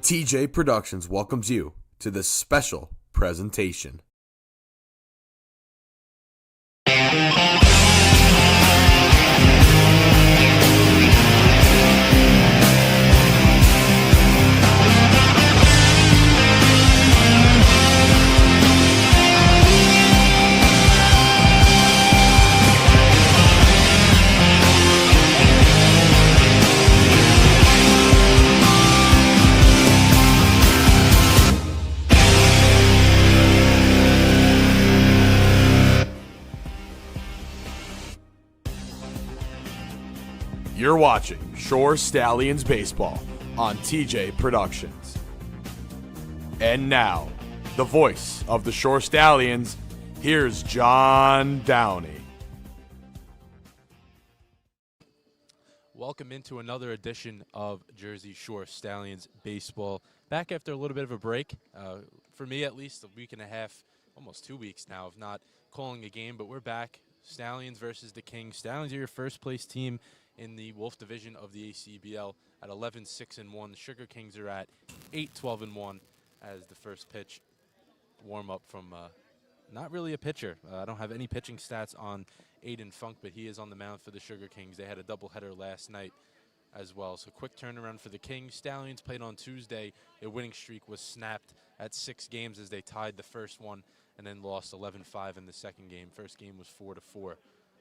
TJ Productions welcomes you to this special presentation. You're watching Shore Stallions Baseball on TJ Productions. And now, the voice of the Shore Stallions, here's John Downey. Welcome into another edition of Jersey Shore Stallions Baseball. Back after a little bit of a break, for me at least, a week and a half, almost 2 weeks now of not calling a game, but we're back. Stallions versus the Kings. Stallions are your first place team in the Wolf division of the ACBL at 11-6-1. The Sugar Kings are at 8-12-1 as the first pitch warm-up from not really a pitcher. I don't have any pitching stats on Aiden Funk, but he is on the mound for the Sugar Kings. They had a doubleheader last night as well. So quick turnaround for the Kings. Stallions played on Tuesday. Their winning streak was snapped at 6 games as they tied the first one and then lost 11-5 in the second game. First game was 4-4.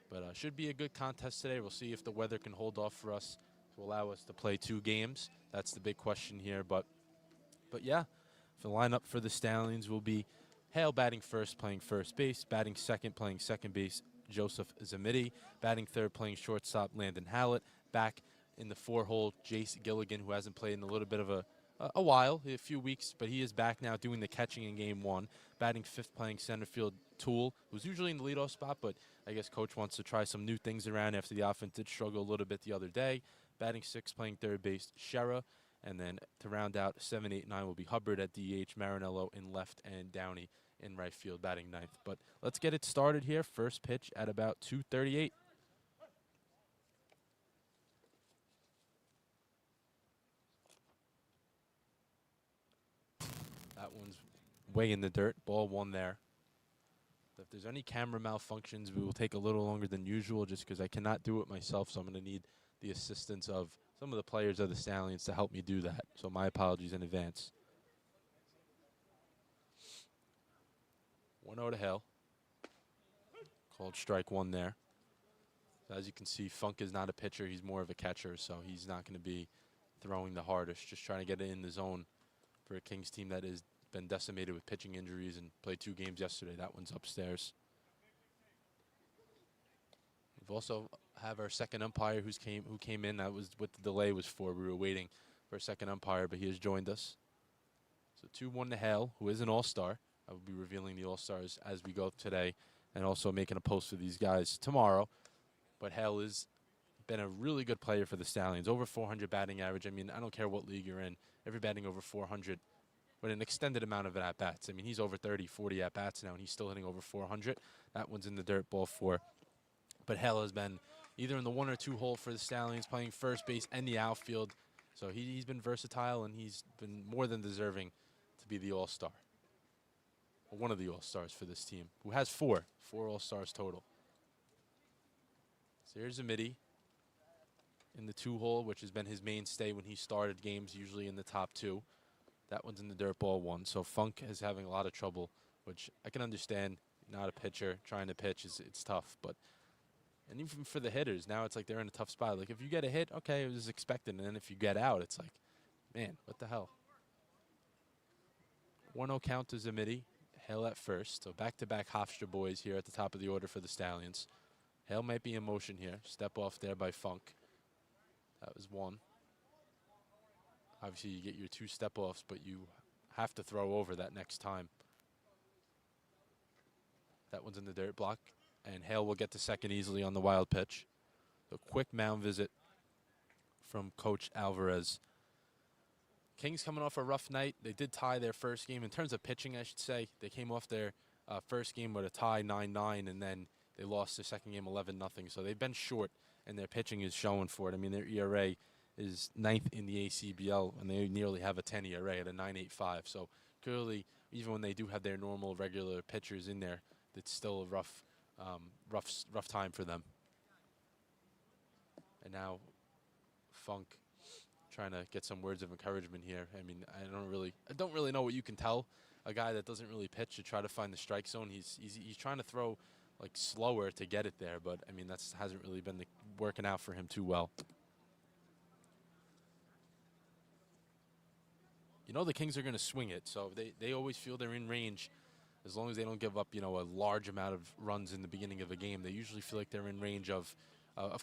But should be a good contest today. We'll see if the weather can hold off for us to allow us to play 2 games. That's the big question here. But yeah, the lineup for the Stallions will be Hale batting first, playing first base. Batting second, playing second base, Joseph Zamidi. Batting third, playing shortstop, Landon Hallett. Back in the 4-hole, Jace Gilligan, who hasn't played in a little bit of a while, a few weeks, but he is back now doing the catching in game 1. Batting fifth, playing center field, Toole, who's usually in the leadoff spot, but I guess coach wants to try some new things around after the offense did struggle a little bit the other day. Batting sixth, playing third base, Shera. And then to round out 7, 8, 9 will be Hubbard at DH, Marinello in left, and Downey in right field batting ninth. But let's get it started here. First pitch at about 2:38. That one's way in the dirt. Ball 1 there. If there's any camera malfunctions, we will take a little longer than usual just because I cannot do it myself, so I'm going to need the assistance of some of the players of the Stallions to help me do that. So my apologies in advance. 1-0 to Hale. Called strike 1 there. So as you can see, Funk is not a pitcher. He's more of a catcher, so he's not going to be throwing the hardest, just trying to get it in the zone for a Kings team that has been decimated with pitching injuries and played 2 games yesterday. That one's upstairs. We've also have our second umpire who came in. That was what the delay was for. We were waiting for a second umpire, but he has joined us. So 2-1 to Hale, who is an all-star. I will be revealing the all-stars as we go today and also making a post for these guys tomorrow. But Hale has been a really good player for the Stallions. Over 400 batting average. I mean, I don't care what league you're in. Every batting over 400 with an extended amount of at-bats. I mean, he's over 30, 40 at-bats now, and he's still hitting over 400. That one's in the dirt, ball 4. But Hale has been either in the 1 or 2 hole for the Stallions, playing first base and the outfield. So he's been versatile, and he's been more than deserving to be the all-star. Or one of the all-stars for this team, who has 4 all-stars total. So here's Zamidi in the 2-hole, which has been his mainstay when he started games, usually in the top 2. That one's in the dirt, ball 1. So Funk is having a lot of trouble, which I can understand. Not a pitcher, trying to pitch, it's tough. But and even for the hitters, now it's like they're in a tough spot. Like if you get a hit, okay, it was expected. And then if you get out, it's like, man, what the hell? 1-0 count to Zamidi. Hale at first. So back-to-back Hofstra boys here at the top of the order for the Stallions. Hale might be in motion here. Step off there by Funk. That was 1. Obviously, you get your 2 step-offs, but you have to throw over that next time. That one's in the dirt block, and Hale will get to second easily on the wild pitch. A quick mound visit from Coach Alvarez. Kings coming off a rough night. They did tie their first game. In terms of pitching, I should say, they came off their first game with a tie 9-9, and then they lost their second game 11-0. So they've been short, and their pitching is showing for it. I mean, their ERA is ninth in the ACBL, and they nearly have a 10 ERA at a 9.85. So clearly, even when they do have their normal, regular pitchers in there, it's still a rough time for them. And now Funk trying to get some words of encouragement here. I mean, I don't really know what you can tell a guy that doesn't really pitch to try to find the strike zone. He's trying to throw like slower to get it there, but I mean hasn't really been working out for him too well. You know the Kings are going to swing it, so they always feel they're in range. As long as they don't give up, a large amount of runs in the beginning of a game, they usually feel like they're in range of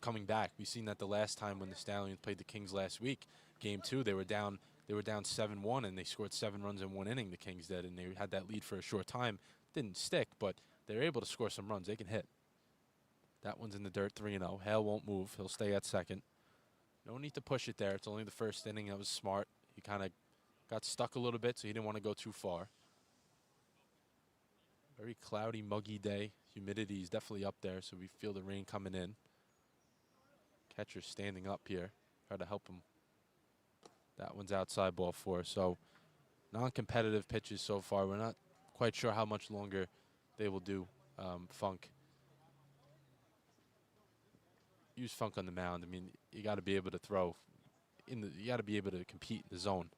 coming back. We've seen that the last time when the Stallions played the Kings last week, Game 2, they were down 7-1, and they scored 7 runs in 1 inning. The Kings did, and they had that lead for a short time. Didn't stick, but they were able to score some runs. They can hit. That one's in the dirt, 3-0. Hale won't move. He'll stay at second. No need to push it there. It's only the first inning. That was smart. He kind of got stuck a little bit, so he didn't want to go too far. Very cloudy, muggy day. Humidity is definitely up there, so we feel the rain coming in. Catcher's standing up here. Try to help him. That one's outside, ball 4. So non-competitive pitches so far. We're not quite sure how much longer they will do. Funk. Use Funk on the mound. I mean, you got to be able to throw. You got to be able to compete in the zone.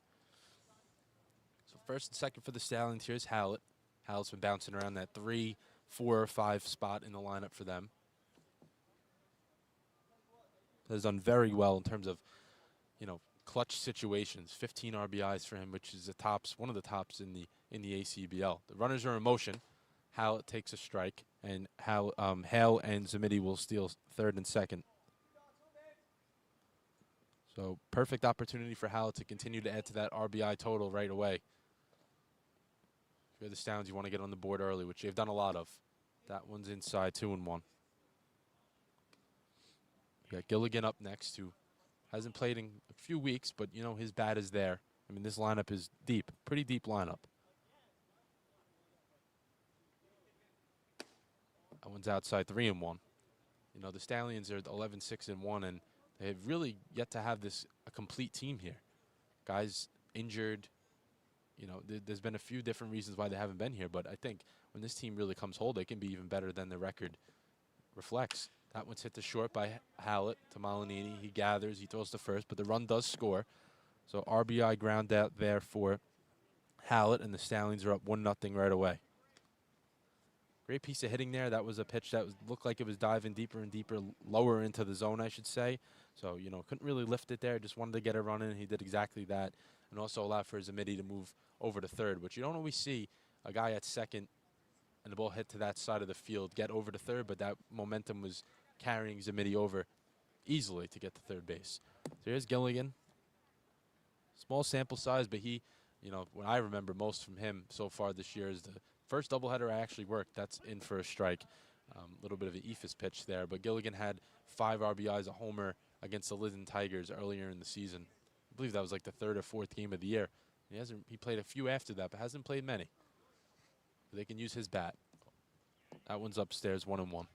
So first and second for the Stallions. Here's Hallett. Hallett's been bouncing around that 3, 4, 5 spot in the lineup for them. Has done very well in terms of, clutch situations. 15 RBIs for him, which is one of the tops in the ACBL. The runners are in motion. Hallett takes a strike, and Hale and Zamidi will steal third and second. So perfect opportunity for Hallett to continue to add to that RBI total right away. If you're the Stallions, you want to get on the board early, which they've done a lot of. That one's inside, 2-1. You got Gilligan up next, who hasn't played in a few weeks, but, his bat is there. I mean, this lineup is deep, pretty deep lineup. That one's outside, 3-1. The Stallions are 11-6-1, and they have really yet to have a complete team here. Guys injured. There's been a few different reasons why they haven't been here, but I think when this team really comes whole, they can be even better than the record reflects. That one's hit to short by Hallett to Molinini. He gathers, he throws to first, but the run does score. So RBI ground out there for Hallett, and the Stallions are up 1-0 right away. Great piece of hitting there. That was a pitch that looked like it was diving deeper and deeper, lower into the zone, I should say. So, couldn't really lift it there. Just wanted to get a run in, and he did exactly that. And also allowed for Zamidi to move over to third, which you don't always see a guy at second and the ball hit to that side of the field get over to third, but that momentum was carrying Zamidi over easily to get to third base. So here's Gilligan. Small sample size, but he, what I remember most from him so far this year is the first doubleheader I actually worked. That's in for a strike. A little bit of an ephus pitch there, but Gilligan had 5 RBIs, a homer against the Linden Tigers earlier in the season. I believe that was like the 3rd or 4th game of the year. He played a few after that, but hasn't played many. They can use his bat. That one's upstairs, 1-1.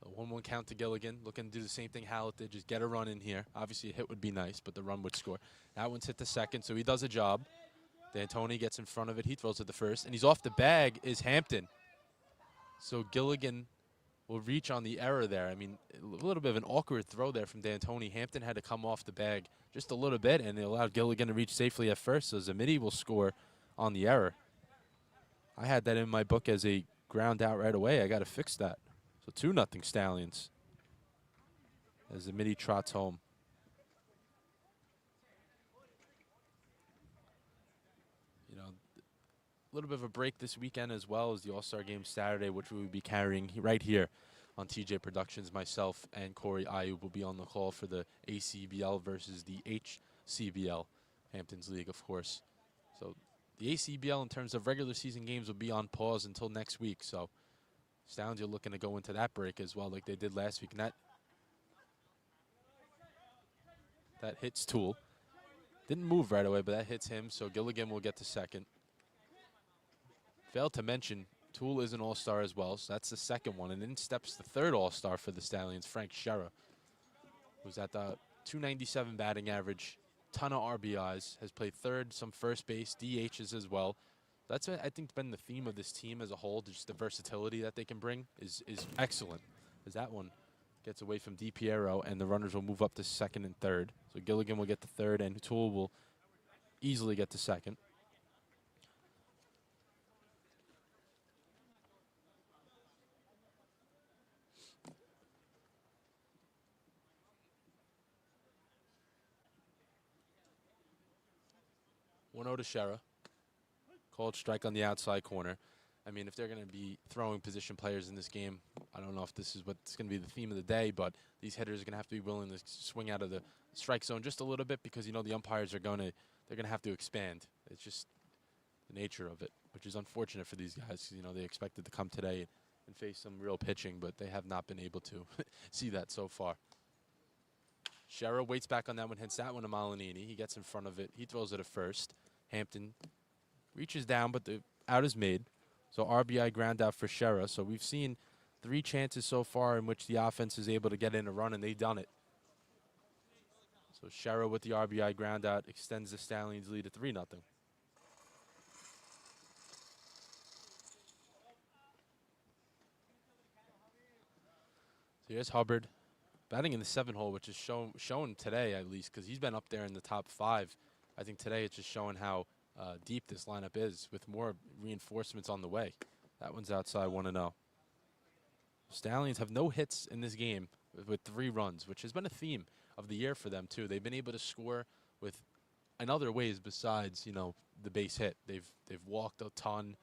A 1-1 count to Gilligan. Looking to do the same thing Hallett did, just get a run in here. Obviously, a hit would be nice, but the run would score. That one's hit to second, so he does a job. D'Antoni gets in front of it. He throws it to first, and he's off the bag is Hampton. So Gilligan will reach on the error there. I mean, a little bit of an awkward throw there from D'Antoni. Hampton had to come off the bag just a little bit, and it allowed Gilligan to reach safely at first, so Zamidi will score on the error. I had that in my book as a ground out right away. I got to fix that. So 2-0 Stallions as Zamidi trots home. A little bit of a break this weekend as well as the All-Star Game Saturday, which we will be carrying right here on TJ Productions. Myself and Corey Ayub will be on the call for the ACBL versus the HCBL, Hamptons League, of course. So the ACBL, in terms of regular season games, will be on pause until next week. So Stallions are looking to go into that break as well, like they did last week. And that hits Toole. Didn't move right away, but that hits him. So Gilligan will get to second. Failed to mention Toole is an all-star as well, so that's the second one. And in steps the third all-star for the Stallions, Frank Scherer, who's at the 297 batting average, ton of RBIs, has played third, some first base, DHs as well. That's, I think, been the theme of this team as a whole. Just the versatility that they can bring is excellent. As that one gets away from DiPiero, and the runners will move up to second and third. So Gilligan will get the third, and Toole will easily get to second. One 0 to Scherer. Called strike on the outside corner. I mean, if they're going to be throwing position players in this game, I don't know if this is what's going to be the theme of the day, but these hitters are going to have to be willing to swing out of the strike zone just a little bit, because, you know, the umpires are going to have to expand. It's just the nature of it, which is unfortunate for these guys. You know, they expected to come today and face some real pitching, but they have not been able to see that so far. Scherer waits back on that one, hits that one to Molinini. He gets in front of it. He throws it at first. Hampton reaches down, but the out is made. So RBI ground out for Scherer. So we've seen 3 chances so far in which the offense is able to get in a run, and they've done it. So Scherer with the RBI ground out extends the Stallions' lead to 3-0. So here's Hubbard batting in the 7-hole, which is shown today at least, because he's been up there in the top 5. I think today it's just showing how deep this lineup is, with more reinforcements on the way. That one's outside 1-0. Stallions have no hits in this game with 3 runs, which has been a theme of the year for them too. They've been able to score in other ways besides, you know, the base hit. They've walked a ton.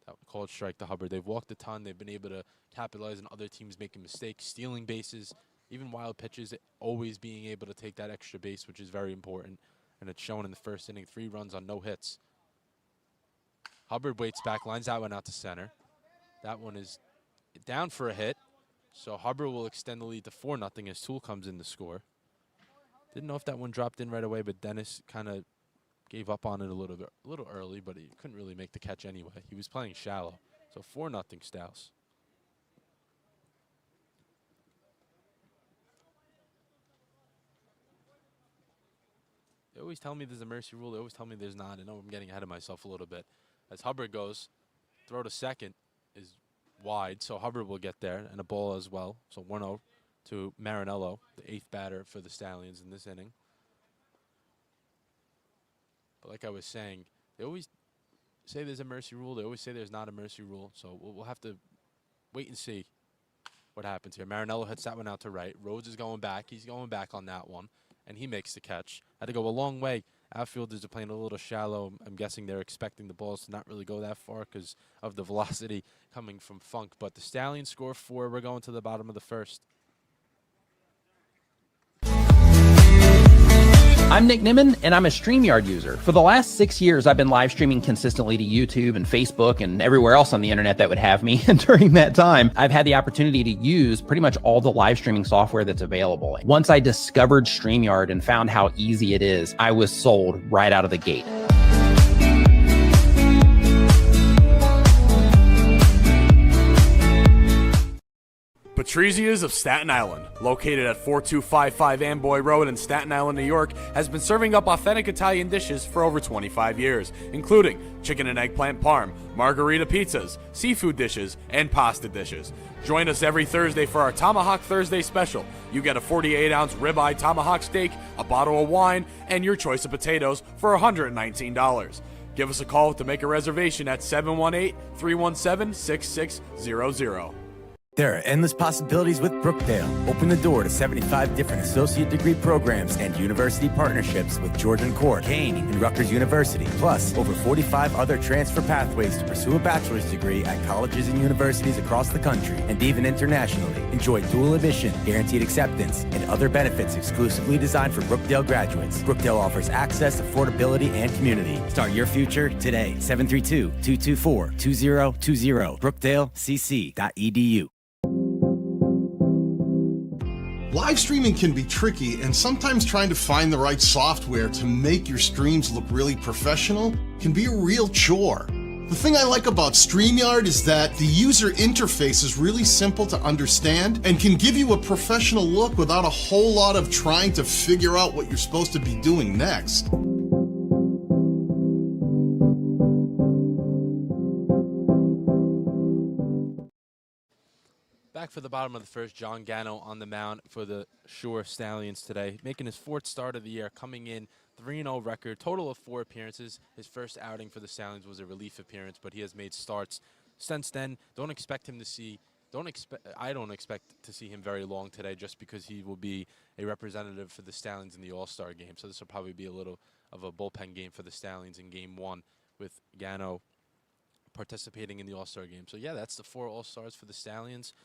That called strike to Hubbard. They've walked a ton. They've been able to capitalize on other teams making mistakes, stealing bases, even wild pitches, always being able to take that extra base, which is very important. And it's shown in the first inning, 3 runs on no hits. Hubbard waits back, lines that one out to center. That one is down for a hit. So Hubbard will extend the lead to 4-0 as Toole comes in to score. Didn't know if that one dropped in right away, but Dennis kind of gave up on it a little early, but he couldn't really make the catch anyway. He was playing shallow. So 4-0 Stouse. They always tell me there's a mercy rule. They always tell me there's not. I know I'm getting ahead of myself a little bit. As Hubbard goes, throw to second is wide, so Hubbard will get there, and a ball as well. So 1-0 to Marinello, the 8th batter for the Stallions in this inning. But like I was saying, they always say there's a mercy rule. They always say there's not a mercy rule. So we'll have to wait and see what happens here. Marinello hits that one out to right. Rhodes is going back. He's going back on that one, and he makes the catch. Had to go a long way. Outfielders are playing a little shallow. I'm guessing they're expecting the balls to not really go that far because of the velocity coming from Funk. But the Stallions score 4. We're going to the bottom of the first. I'm Nick Nimmin, and I'm a StreamYard user. For the last 6 years, I've been live streaming consistently to YouTube and Facebook and everywhere else on the internet that would have me. And during that time, I've had the opportunity to use pretty much all the live streaming software that's available. Once I discovered StreamYard and found how easy it is, I was sold right out of the gate. Patrizia's of Staten Island, located at 4255 Amboy Road in Staten Island, New York, has been serving up authentic Italian dishes for over 25 years, including chicken and eggplant parm, margarita pizzas, seafood dishes, and pasta dishes. Join us every Thursday for our Tomahawk Thursday special. You get a 48-ounce ribeye tomahawk steak, a bottle of wine, and your choice of potatoes for $119. Give us a call to make a reservation at 718-317-6600. There are endless possibilities with Brookdale. Open the door to 75 different associate degree programs and university partnerships with Georgian Core, Kane, and Rutgers University. Plus, over 45 other transfer pathways to pursue a bachelor's degree at colleges and universities across the country and even internationally. Enjoy dual admission, guaranteed acceptance, and other benefits exclusively designed for Brookdale graduates. Brookdale offers access, affordability, and community. Start your future today. 732-224-2020. BrookdaleCC.edu. Live streaming can be tricky, and sometimes trying to find the right software to make your streams look really professional can be a real chore. The thing I like about StreamYard is that the user interface is really simple to understand and can give you a professional look without a whole lot of trying to figure out what you're supposed to be doing next. Back for the bottom of the first, John Gano on the mound for the Shore Stallions today, making his 4th start of the year, coming in 3-0 record, total of 4 appearances. His first outing for the Stallions was a relief appearance, but he has made starts since then. I don't expect to see him very long today, just because he will be a representative for the Stallions in the All-Star game. So this will probably be a little of a bullpen game for the Stallions in Game 1 with Gano participating in the All-Star game. So yeah, that's the 4 All-Stars for the Stallions.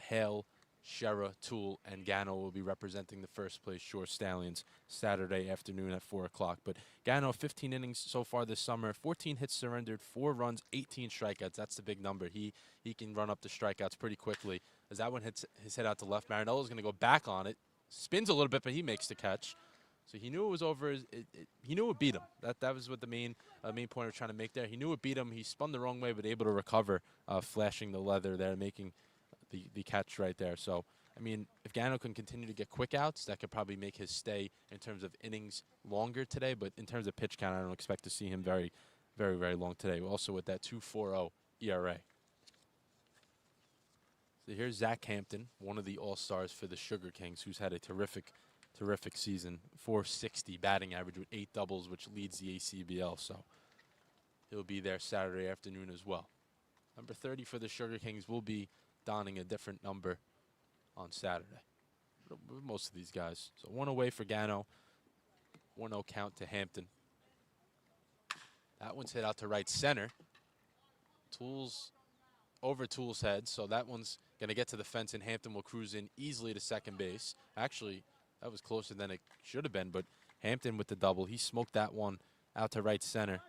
Hale, Shera, Toole, and Gano will be representing the first place Shore Stallions Saturday afternoon at 4 o'clock. But Gano, 15 innings so far this summer, 14 hits surrendered, 4 runs, 18 strikeouts. That's the big number. He can run up the strikeouts pretty quickly. As that one hits his head out to left, Marinello's going to go back on it. Spins a little bit, but he makes the catch. So he knew it was over. He knew it beat him. That was what the main point of trying to make there. He knew it beat him. He spun the wrong way, but able to recover, flashing the leather there, making the catch right there. So, I mean, if Gano can continue to get quick outs, that could probably make his stay in terms of innings longer today. But in terms of pitch count, I don't expect to see him very, very, very long today. Also with that 2.40 ERA. So here's Zach Hampton, one of the All-Stars for the Sugar Kings, who's had a terrific season. 460 batting average with 8 doubles, which leads the ACBL. So he'll be there Saturday afternoon as well. Number 30 for the Sugar Kings will be donning a different number on Saturday. Most of these guys. So 1 away for Gano. 1-0 count to Hampton. That one's hit out to right center. Tools over Tools' head, so that one's going to get to the fence, and Hampton will cruise in easily to second base. Actually, that was closer than it should have been, but Hampton with the double. He smoked that one out to right center.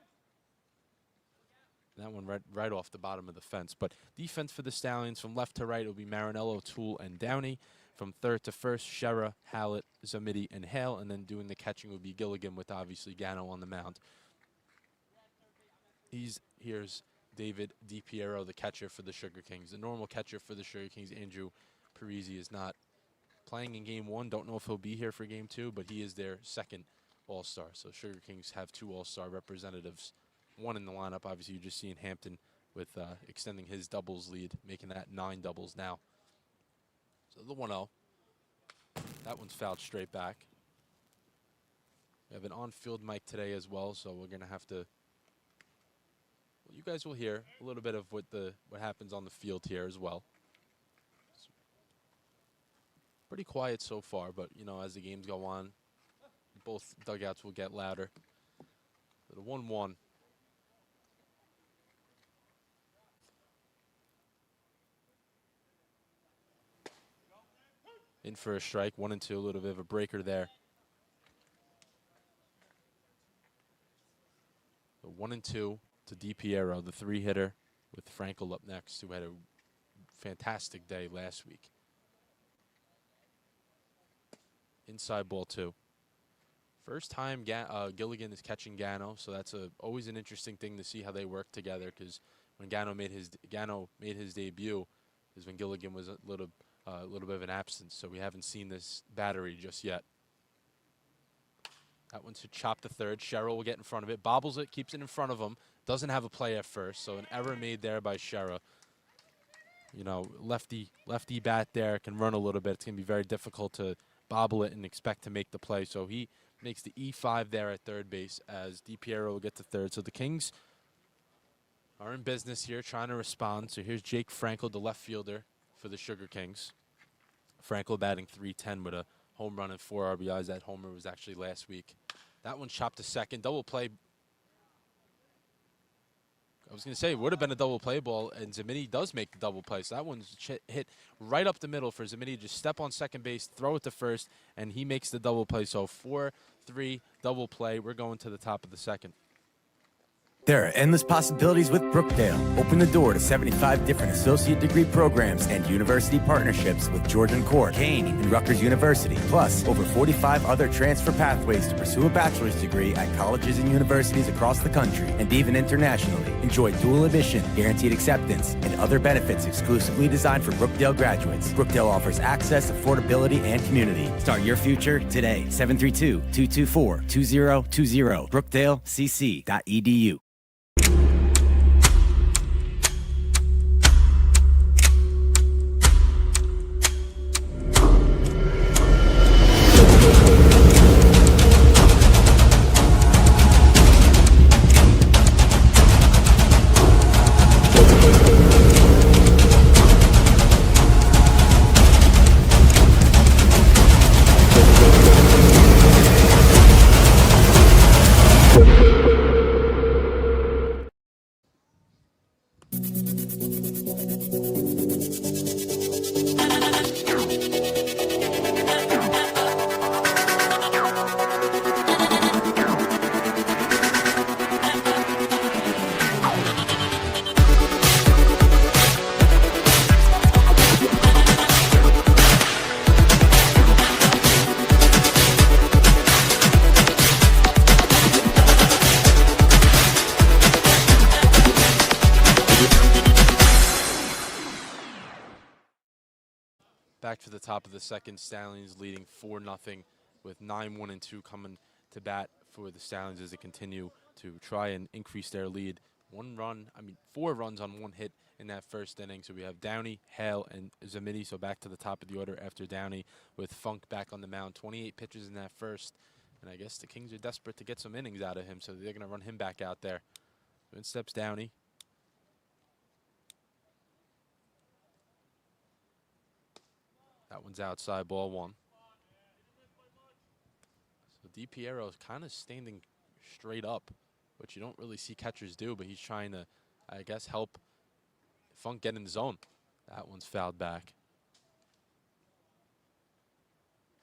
That one right off the bottom of the fence. But defense for the Stallions, from left to right, it will be Marinello, Toole, and Downey. From third to first, Shera, Hallett, Zamidi, and Hale. And then doing the catching would be Gilligan, with obviously Gano on the mound. Here's David DiPiero, the catcher for the Sugar Kings. The normal catcher for the Sugar Kings, Andrew Parisi, is not playing in Game 1. Don't know if he'll be here for Game 2, but he is their second All-Star. So Sugar Kings have 2 All-Star representatives. 1 in the lineup. Obviously, you're just seeing Hampton with extending his doubles lead, making that 9 doubles now. So the 1-0. That one's fouled straight back. We have an on-field mic today as well, so we're going to have to... Well, you guys will hear a little bit of what happens on the field here as well. It's pretty quiet so far, but, you know, as the games go on, both dugouts will get louder. So the 1-1. In for a strike, 1-2, a little bit of a breaker there. So 1-2 to DiPiero, the 3-hitter, with Frankel up next, who had a fantastic day last week. Inside ball 2. First time Gilligan is catching Gano, so that's always an interesting thing to see how they work together, because when Gano made his debut is when Gilligan was a little bit of an absence, so we haven't seen this battery just yet. That one's to chop to third. Shera will get in front of it, bobbles it, keeps it in front of him, doesn't have a play at first, so an error made there by Shera. You know, lefty bat there, can run a little bit. It's going to be very difficult to bobble it and expect to make the play, so he makes the E5 there at third base as DiPiero will get to third. So the Kings are in business here, trying to respond. So here's Jake Frankel, the left fielder for the Sugar Kings. Frankel batting .310 with a home run and 4 RBIs. That homer was actually last week. That one chopped to second. Double play. I was going to say it would have been a double play ball, and Zamidi does make the double play. So that one's hit right up the middle for Zamidi to just step on second base, throw it to first, and he makes the double play. So 4-3 double play. We're going to the top of the second. There are endless possibilities with Brookdale. Open the door to 75 different associate degree programs and university partnerships with Georgian Core, Kane, and Rutgers University. Plus, over 45 other transfer pathways to pursue a bachelor's degree at colleges and universities across the country and even internationally. Enjoy dual admission, guaranteed acceptance, and other benefits exclusively designed for Brookdale graduates. Brookdale offers access, affordability, and community. Start your future today. 732-224-2020. BrookdaleCC.edu. Back to the top of the second, Stallions leading 4-0 with 9-1 and 2 coming to bat for the Stallions as they continue to try and increase their lead. 4 runs on 1 hit in that first inning. So we have Downey, Hale, and Zamidi. So back to the top of the order after Downey with Funk back on the mound. 28 pitches in that first. And I guess the Kings are desperate to get some innings out of him, so they're going to run him back out there. So in steps Downey. That one's outside, ball 1. So DiPiero is kind of standing straight up, which you don't really see catchers do, but he's trying to, I guess, help Funk get in the zone. That one's fouled back.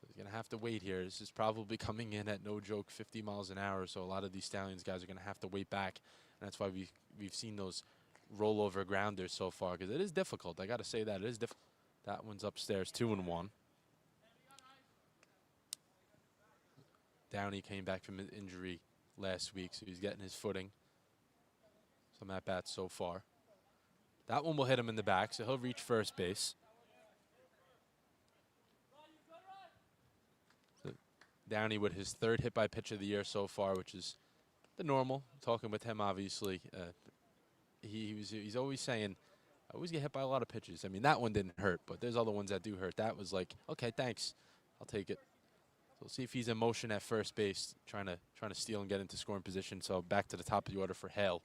So he's going to have to wait here. This is probably coming in at, no joke, 50 miles an hour, so a lot of these Stallions guys are going to have to wait back, and that's why we've seen those rollover grounders so far, because it is difficult. I got to say that. It is difficult. That one's upstairs, 2-1. Downey came back from an injury last week, so he's getting his footing. Some at-bats so far. That one will hit him in the back, so he'll reach first base. So Downey with his 3rd hit by pitch of the year so far, which is the normal. Talking with him, obviously, he's always saying, I always get hit by a lot of pitches. I mean, that one didn't hurt, but there's other ones that do hurt. That was like, okay, thanks, I'll take it. So we'll see if he's in motion at first base, trying to steal and get into scoring position. So back to the top of the order for Hale.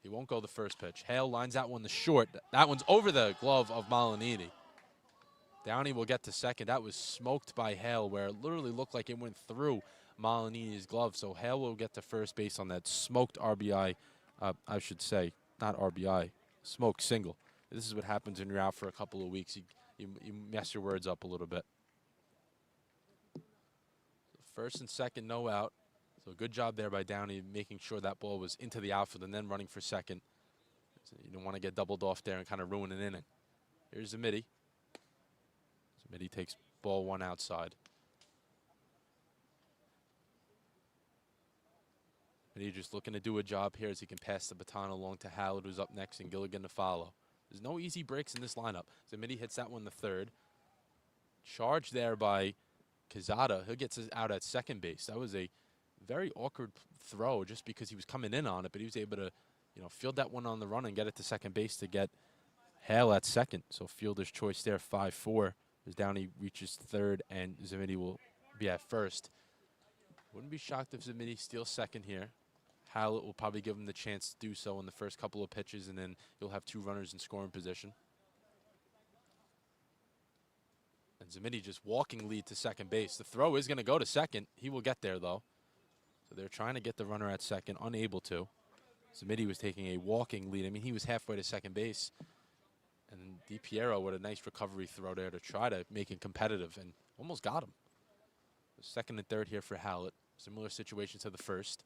He won't go the first pitch. Hale lines that one to short. That one's over the glove of Malinini. Downey will get to second. That was smoked by Hale, where it literally looked like it went through Malinini's glove. So Hale will get to first base on that smoked RBI. I should say, not RBI, smoked single. This is what happens when you're out for a couple of weeks. You mess your words up a little bit. First and second, no out. So good job there by Downey, making sure that ball was into the outfield and then running for second. So you don't want to get doubled off there and kind of ruin an inning. Here's Zamidi. Zamidi takes ball 1 outside. And he's just looking to do a job here as he can pass the baton along to Howard, who's up next, and Gilligan to follow. There's no easy breaks in this lineup. Zamidi hits that one the 3rd. Charge there by Quezada. He'll get out at second base. That was a very awkward throw just because he was coming in on it, but he was able to, field that one on the run and get it to second base to get Hale at second. So fielder's choice there, 5-4. As Downey reaches 3rd, and Zamidi will be at first. Wouldn't be shocked if Zamidi steals second here. Hallett will probably give him the chance to do so in the first couple of pitches, and then you'll have 2 runners in scoring position. And Zamidi just walking lead to second base. The throw is going to go to second. He will get there, though. So they're trying to get the runner at second, unable to. Zamidi was taking a walking lead. I mean, he was halfway to second base. And DiPiero with a nice recovery throw there to try to make it competitive, and almost got him. Second and third here for Hallett. Similar situation to the first.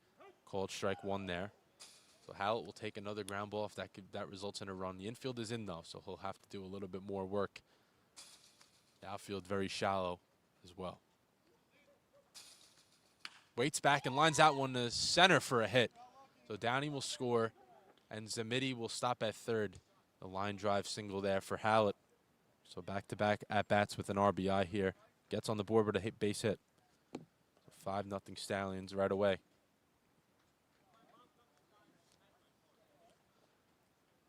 Called strike one there. So Hallett will take another ground ball if that results in a run. The infield is in, though, so he'll have to do a little bit more work. The outfield very shallow as well. Waits back and lines out one to center for a hit. So Downey will score, and Zamiti will stop at third. The line drive single there for Hallett. So back-to-back at-bats with an RBI here. Gets on the board with a base hit. 5-0 Stallions right away.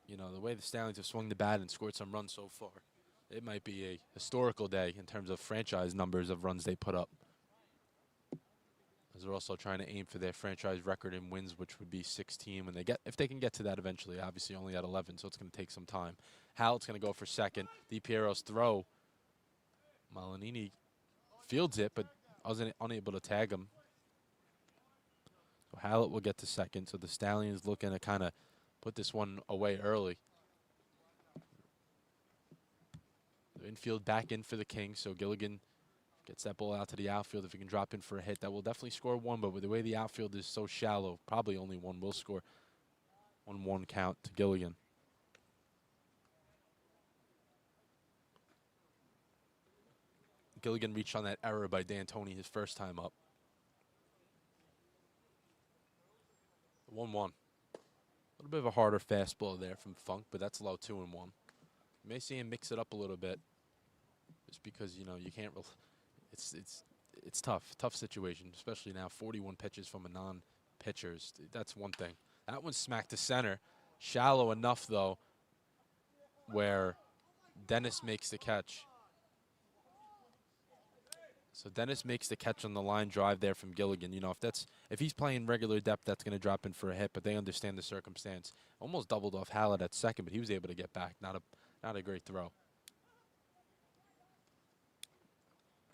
You know, the way the Stallions have swung the bat and scored some runs so far, it might be a historical day in terms of franchise numbers of runs they put up. As they're also trying to aim for their franchise record in wins, which would be 16 when if they can get to that eventually. Obviously only at 11, so it's going to take some time. Hallett's going to go for second. DiPiero's throw. Malinini fields it, but wasn't unable to tag him. So Hallett will get to second. So the Stallions looking to kind of put this one away early. The infield back in for the Kings, so Gilligan gets that ball out to the outfield. If he can drop in for a hit, that will definitely score one, but with the way the outfield is so shallow, probably only one will score. 1-1 count to Gilligan. Gilligan reached on that error by D'Antoni his first time up. 1-1. A little bit of a harder fastball there from Funk, but that's low 2-1. You may see him mix it up a little bit, just because, you know, you can't. It's tough situation, especially now. 41 pitches from a non-pitcher. That's one thing. That one's smacked to center, shallow enough though, where Dennis makes the catch. So Dennis makes the catch on the line drive there from Gilligan. You know, if he's playing regular depth, that's going to drop in for a hit, but they understand the circumstance. Almost doubled off Hallett at second, but he was able to get back. Not a great throw.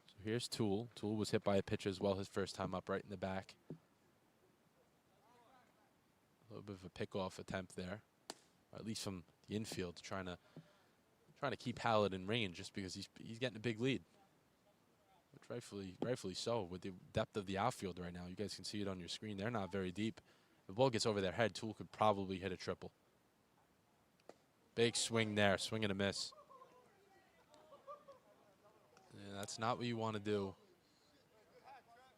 So here's Toole. Toole was hit by a pitch as well his first time up, right in the back. A little bit of a pickoff attempt there, or at least from the infield, trying to keep Hallett in range, just because he's getting a big lead. Which rightfully so, with the depth of the outfield right now. You guys can see it on your screen. They're not very deep. If the ball gets over their head, Toole could probably hit a triple. Big swing there, swing and a miss. Yeah, that's not what you want to do.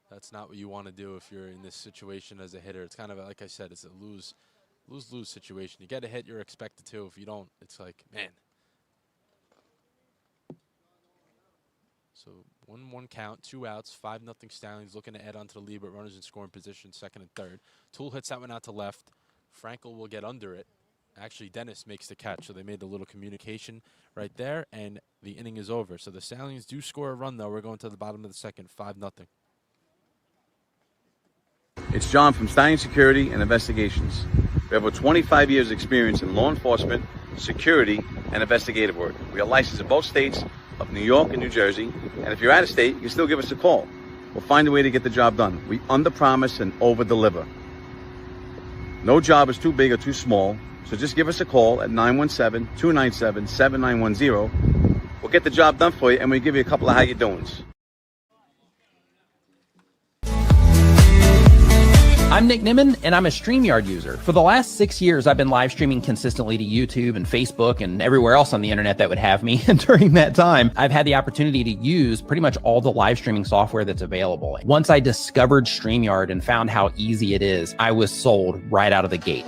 That's not what you want to do if you're in this situation as a hitter. It's kind of, like I said, it's a lose-lose situation. You get a hit, you're expected to. If you don't, it's like, man. So 1-1 count, 2 outs, 5-0 Stallions looking to add on to the lead, but runners in scoring position, second and third. Toole hits that one out to left. Frankel will get under it. Actually, Dennis makes the catch, so they made the little communication right there, and the inning is over. So the Stallions do score a run, though. We're going to the bottom of the second, 5-0. It's John from Stallion Security and Investigations. We have over 25 years experience in law enforcement, security, and investigative work. We are licensed in both states of New York and New Jersey, and if you're out of state, you can still give us a call. We'll find a way to get the job done. We under-promise and over-deliver. No job is too big or too small, so just give us a call at 917-297-7910. We'll get the job done for you, and we'll give you a couple of how you doings. I'm Nick Nimmin, and I'm a StreamYard user. For the last 6 years, I've been live streaming consistently to YouTube and Facebook and everywhere else on the internet that would have me. And during that time, I've had the opportunity to use pretty much all the live streaming software that's available. Once I discovered StreamYard and found how easy it is, I was sold right out of the gate.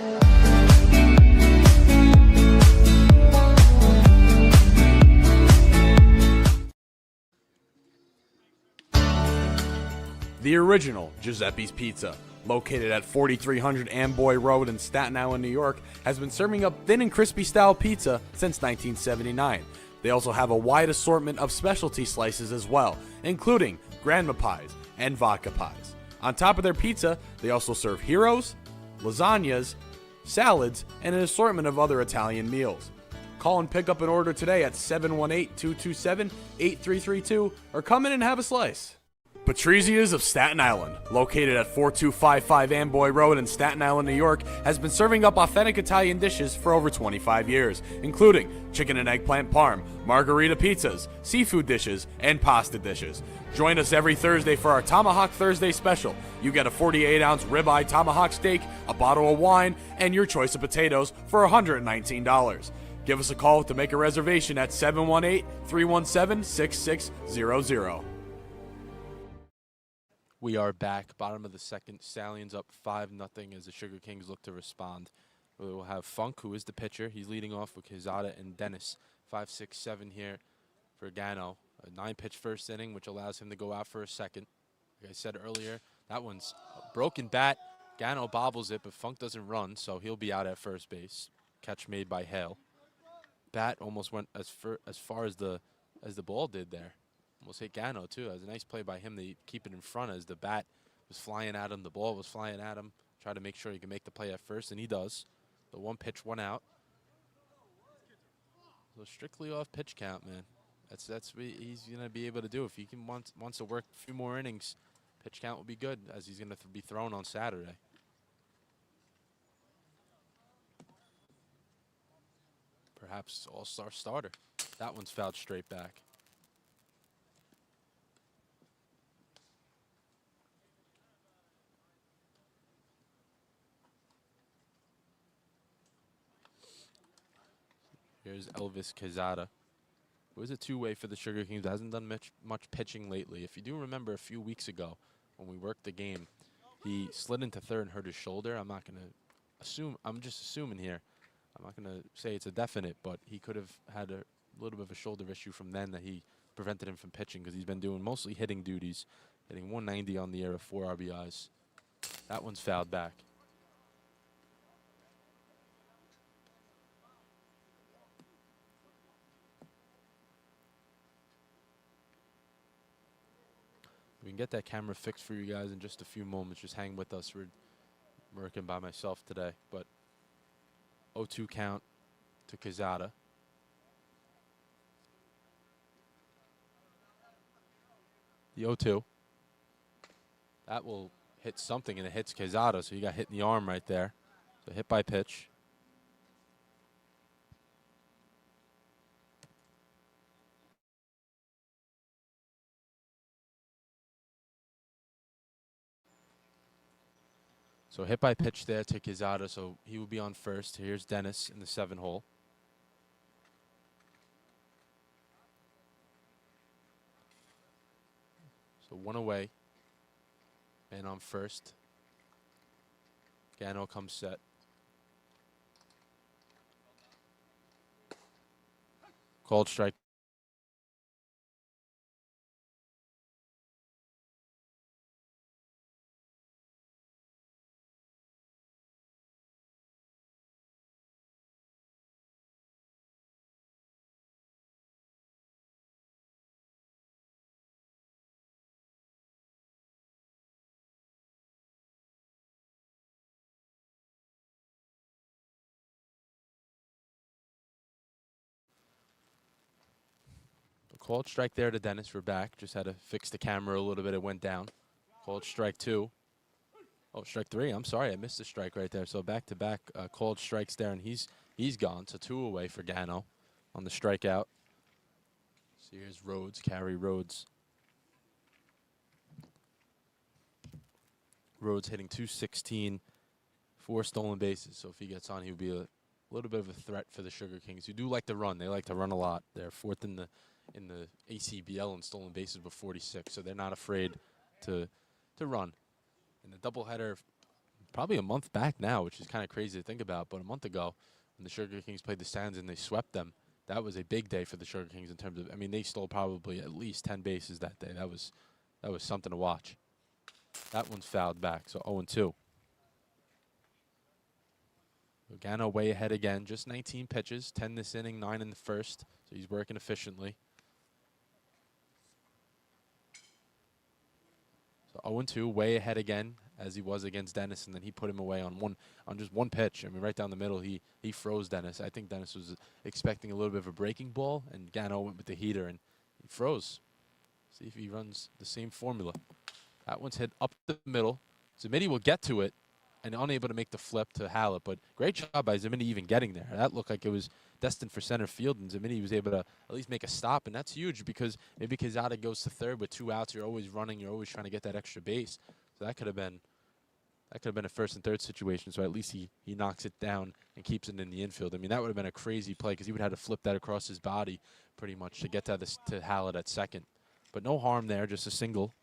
The original Giuseppe's Pizza, located at 4300 Amboy Road in Staten Island, New York, has been serving up thin and crispy style pizza since 1979. They also have a wide assortment of specialty slices as well, including grandma pies and vodka pies. On top of their pizza, they also serve heroes, lasagnas, salads, and an assortment of other Italian meals. Call and pick up an order today at 718-227-8332 or come in and have a slice. Patrizia's of Staten Island, located at 4255 Amboy Road in Staten Island, New York, has been serving up authentic Italian dishes for over 25 years, including chicken and eggplant parm, margarita pizzas, seafood dishes, and pasta dishes. Join us every Thursday for our Tomahawk Thursday special. You get a 48-ounce ribeye tomahawk steak, a bottle of wine, and your choice of potatoes for $119. Give us a call to make a reservation at 718-317-6600. We are back, bottom of the second. Stallions up 5-0 as the Sugar Kings look to respond. We will have Funk, who is the pitcher. He's leading off with Quezada and Dennis. 5-6-7 here for Gano. A 9-pitch first inning, which allows him to go out for a second. Like I said earlier, that one's a broken bat. Gano bobbles it, but Funk doesn't run, so he'll be out at first base. Catch made by Hale. Bat almost went as far as the ball did there. Almost hit Gano, too. That was a nice play by him to keep it in front as the bat was flying at him. The ball was flying at him. Try to make sure he can make the play at first, and he does. The 1 pitch, 1 out. So strictly off pitch count, man. That's what he's going to be able to do. If he can wants to work a few more innings, pitch count will be good as he's going to be thrown on Saturday. Perhaps all-star starter. That one's fouled straight back. Here's Elvis Quezada, who is a two-way for the Sugar Kings. Hasn't done much pitching lately. If you do remember a few weeks ago when we worked the game, he slid into third and hurt his shoulder. I'm not going to assume. I'm just assuming here. I'm not going to say it's a definite, but he could have had a little bit of a shoulder issue from then that he prevented him from pitching because he's been doing mostly hitting duties, hitting 190 on the air with 4 RBIs. That one's fouled back. We can get that camera fixed for you guys in just a few moments. Just hang with us. We're working by myself today. But 0-2 count to Quezada. The 0-2. That will hit something, and it hits Quezada, so he got hit in the arm right there. So hit by pitch. So hit by pitch there to Quezada, so he will be on first. Here's Dennis in the 7 hole. So 1 away. Man on first. Gano comes set. Called strike. Called strike there to Dennis. We're back. Just had to fix the camera a little bit. It went down. Called strike 2. Oh, strike 3. I'm sorry. I missed the strike right there. So back-to-back called strikes there, and he's gone. So 2 away for Gano on the strikeout. So here's Rhodes, Carey Rhodes. Rhodes hitting .216, 4 stolen bases. So if he gets on, he'll be a little bit of a threat for the Sugar Kings, who do like to run. They like to run a lot. They're 4th in the ACBL in stolen bases with 46, so they're not afraid to run. And the doubleheader, probably a month back now, which is kind of crazy to think about, but a month ago when the Sugar Kings played the Stallions and they swept them, that was a big day for the Sugar Kings in terms of, I mean, they stole probably at least 10 bases that day. That was something to watch. That one's fouled back, so 0-2. Gano way ahead again, just 19 pitches, 10 this inning, 9 in the first, so he's working efficiently. So 0-2, way ahead again, as he was against Dennis, and then he put him away on just one pitch. I mean, right down the middle, he froze Dennis. I think Dennis was expecting a little bit of a breaking ball, and Gano went with the heater, and he froze. See if he runs the same formula. That one's hit up the middle. Zemini will get to it and unable to make the flip to Hallett, but great job by Zemini even getting there. That looked like it was destined for center field, and Zemini was able to at least make a stop, and that's huge because maybe Quezada goes to third with 2 outs. You're always running. You're always trying to get that extra base. So that could have been a first and third situation. So at least he knocks it down and keeps it in the infield. I mean, that would have been a crazy play because he would have had to flip that across his body pretty much to get to Hallett at second. But no harm there, just a single.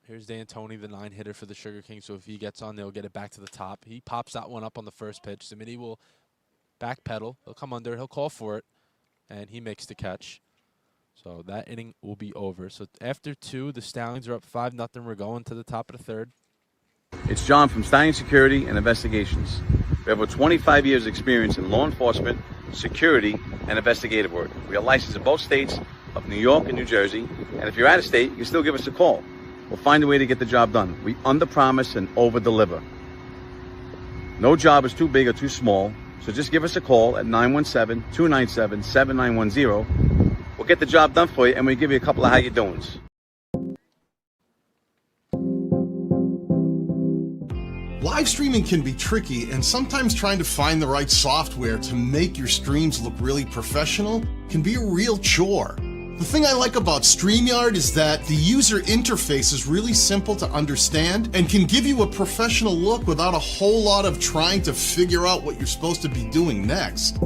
Here's D'Antoni, the 9-hitter for the Sugar Kings. So if he gets on, they'll get it back to the top. He pops that one up on the first pitch. Zemini will backpedal. He'll come under. He'll call for it, and he makes the catch. So that inning will be over. So after 2, the Stallions are up 5-0. We're going to the top of the third. It's John from Stallions Security and Investigations. We have over 25 years experience in law enforcement, security, and investigative work. We are licensed in both states of New York and New Jersey. And if you're out of state, you can still give us a call. We'll find a way to get the job done. We under-promise and over-deliver. No job is too big or too small, so just give us a call at 917-297-7910. We'll get the job done for you, and we'll give you a couple of how you doings. Live streaming can be tricky, and sometimes trying to find the right software to make your streams look really professional can be a real chore. The thing I like about StreamYard is that the user interface is really simple to understand and can give you a professional look without a whole lot of trying to figure out what you're supposed to be doing next.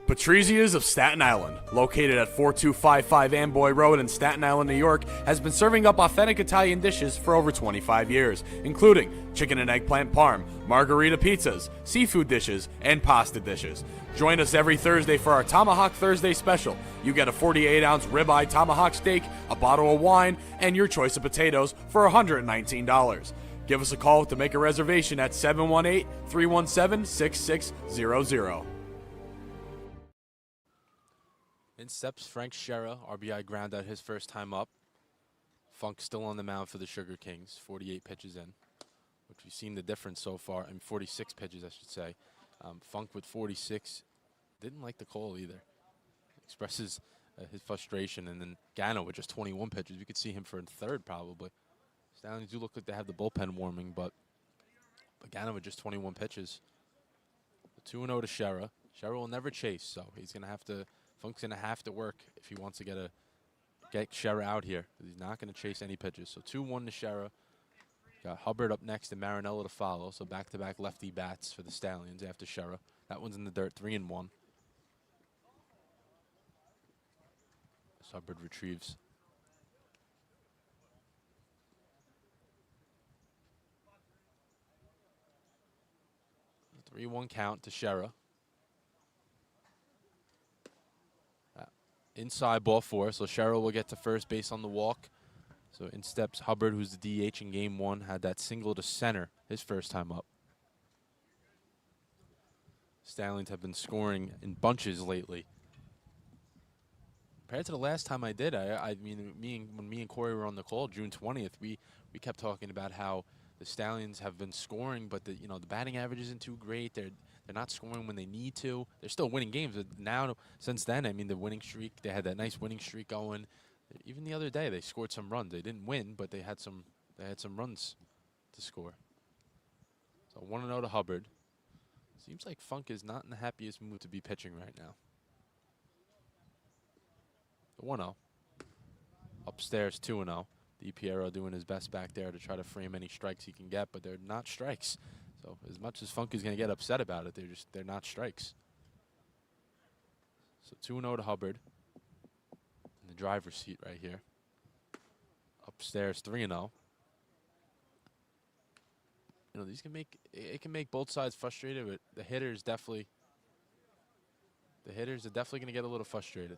Patrizzia's of Staten Island, located at 4255 Amboy Road in Staten Island, New York, has been serving up authentic Italian dishes for over 25 years, including chicken and eggplant parm, margarita pizzas, seafood dishes, and pasta dishes. Join us every Thursday for our Tomahawk Thursday special. You get a 48-ounce ribeye tomahawk steak, a bottle of wine, and your choice of potatoes for $119. Give us a call to make a reservation at 718-317-6600. In steps Frank Schera, RBI ground out his first time up. Funk still on the mound for the Sugar Kings, 48 pitches in, which we've seen the difference so far, and 46 pitches, I should say. Funk with 46, didn't like the call either. Expresses his frustration, and then Gano with just 21 pitches. We could see him for third probably. Stallions do look like they have the bullpen warming, but Gano with just 21 pitches. 2-0 to Schera. Schera will never chase, so he's going to have to. Funk's going to have to work if he wants to get Schera out here. He's not going to chase any pitches. So 2-1 to Schera. Got Hubbard up next and Marinello to follow. So back-to-back lefty bats for the Stallions after Schera. That one's in the dirt, 3-1. As Hubbard retrieves. 3-1 count to Schera. Inside ball 4, so Sherrill will get to first base on the walk. So in steps Hubbard, who's the DH in game 1, had that single to center his first time up. Stallions have been scoring in bunches lately. Compared to the last time I did, when me and Corey were on the call June 20th, we kept talking about how the Stallions have been scoring, but the batting average isn't too great. They're not scoring when they need to. They're still winning games. But now, since then, I mean, the winning streak, they had that nice winning streak going. Even the other day, they scored some runs. They didn't win, but they had some runs to score. So 1-0 to Hubbard. Seems like Funk is not in the happiest mood to be pitching right now. The 1-0. Upstairs 2-0. DiPiero doing his best back there to try to frame any strikes he can get, but they're not strikes. So as much as Funk is going to get upset about it, they're not strikes. So 2-0 to Hubbard. In the driver's seat right here. Upstairs 3-0. these can make it can make both sides frustrated, but the hitters are definitely going to get a little frustrated.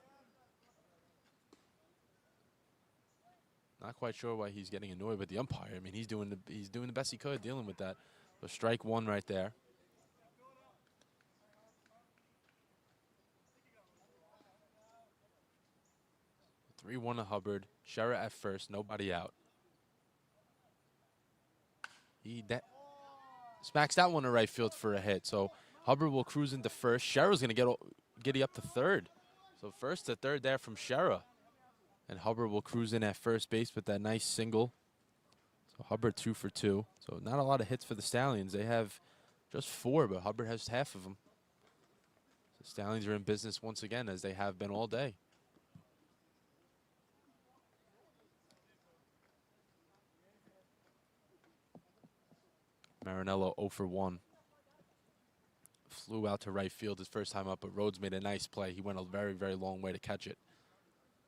Not quite sure why he's getting annoyed with the umpire. I mean, he's doing the best he could dealing with that. So strike one right there. 3-1 to Hubbard. Shera at first, nobody out. He smacks that one to right field for a hit. So Hubbard will cruise into first. Shera's going to get up to third. So first to third there from Shera. And Hubbard will cruise in at first base with that nice single. So Hubbard 2 for 2. So not a lot of hits for the Stallions. They have just 4, but Hubbard has half of them. The Stallions are in business once again, as they have been all day. Marinello 0 for 1. Flew out to right field his first time up, but Rhodes made a nice play. He went a very, very long way to catch it.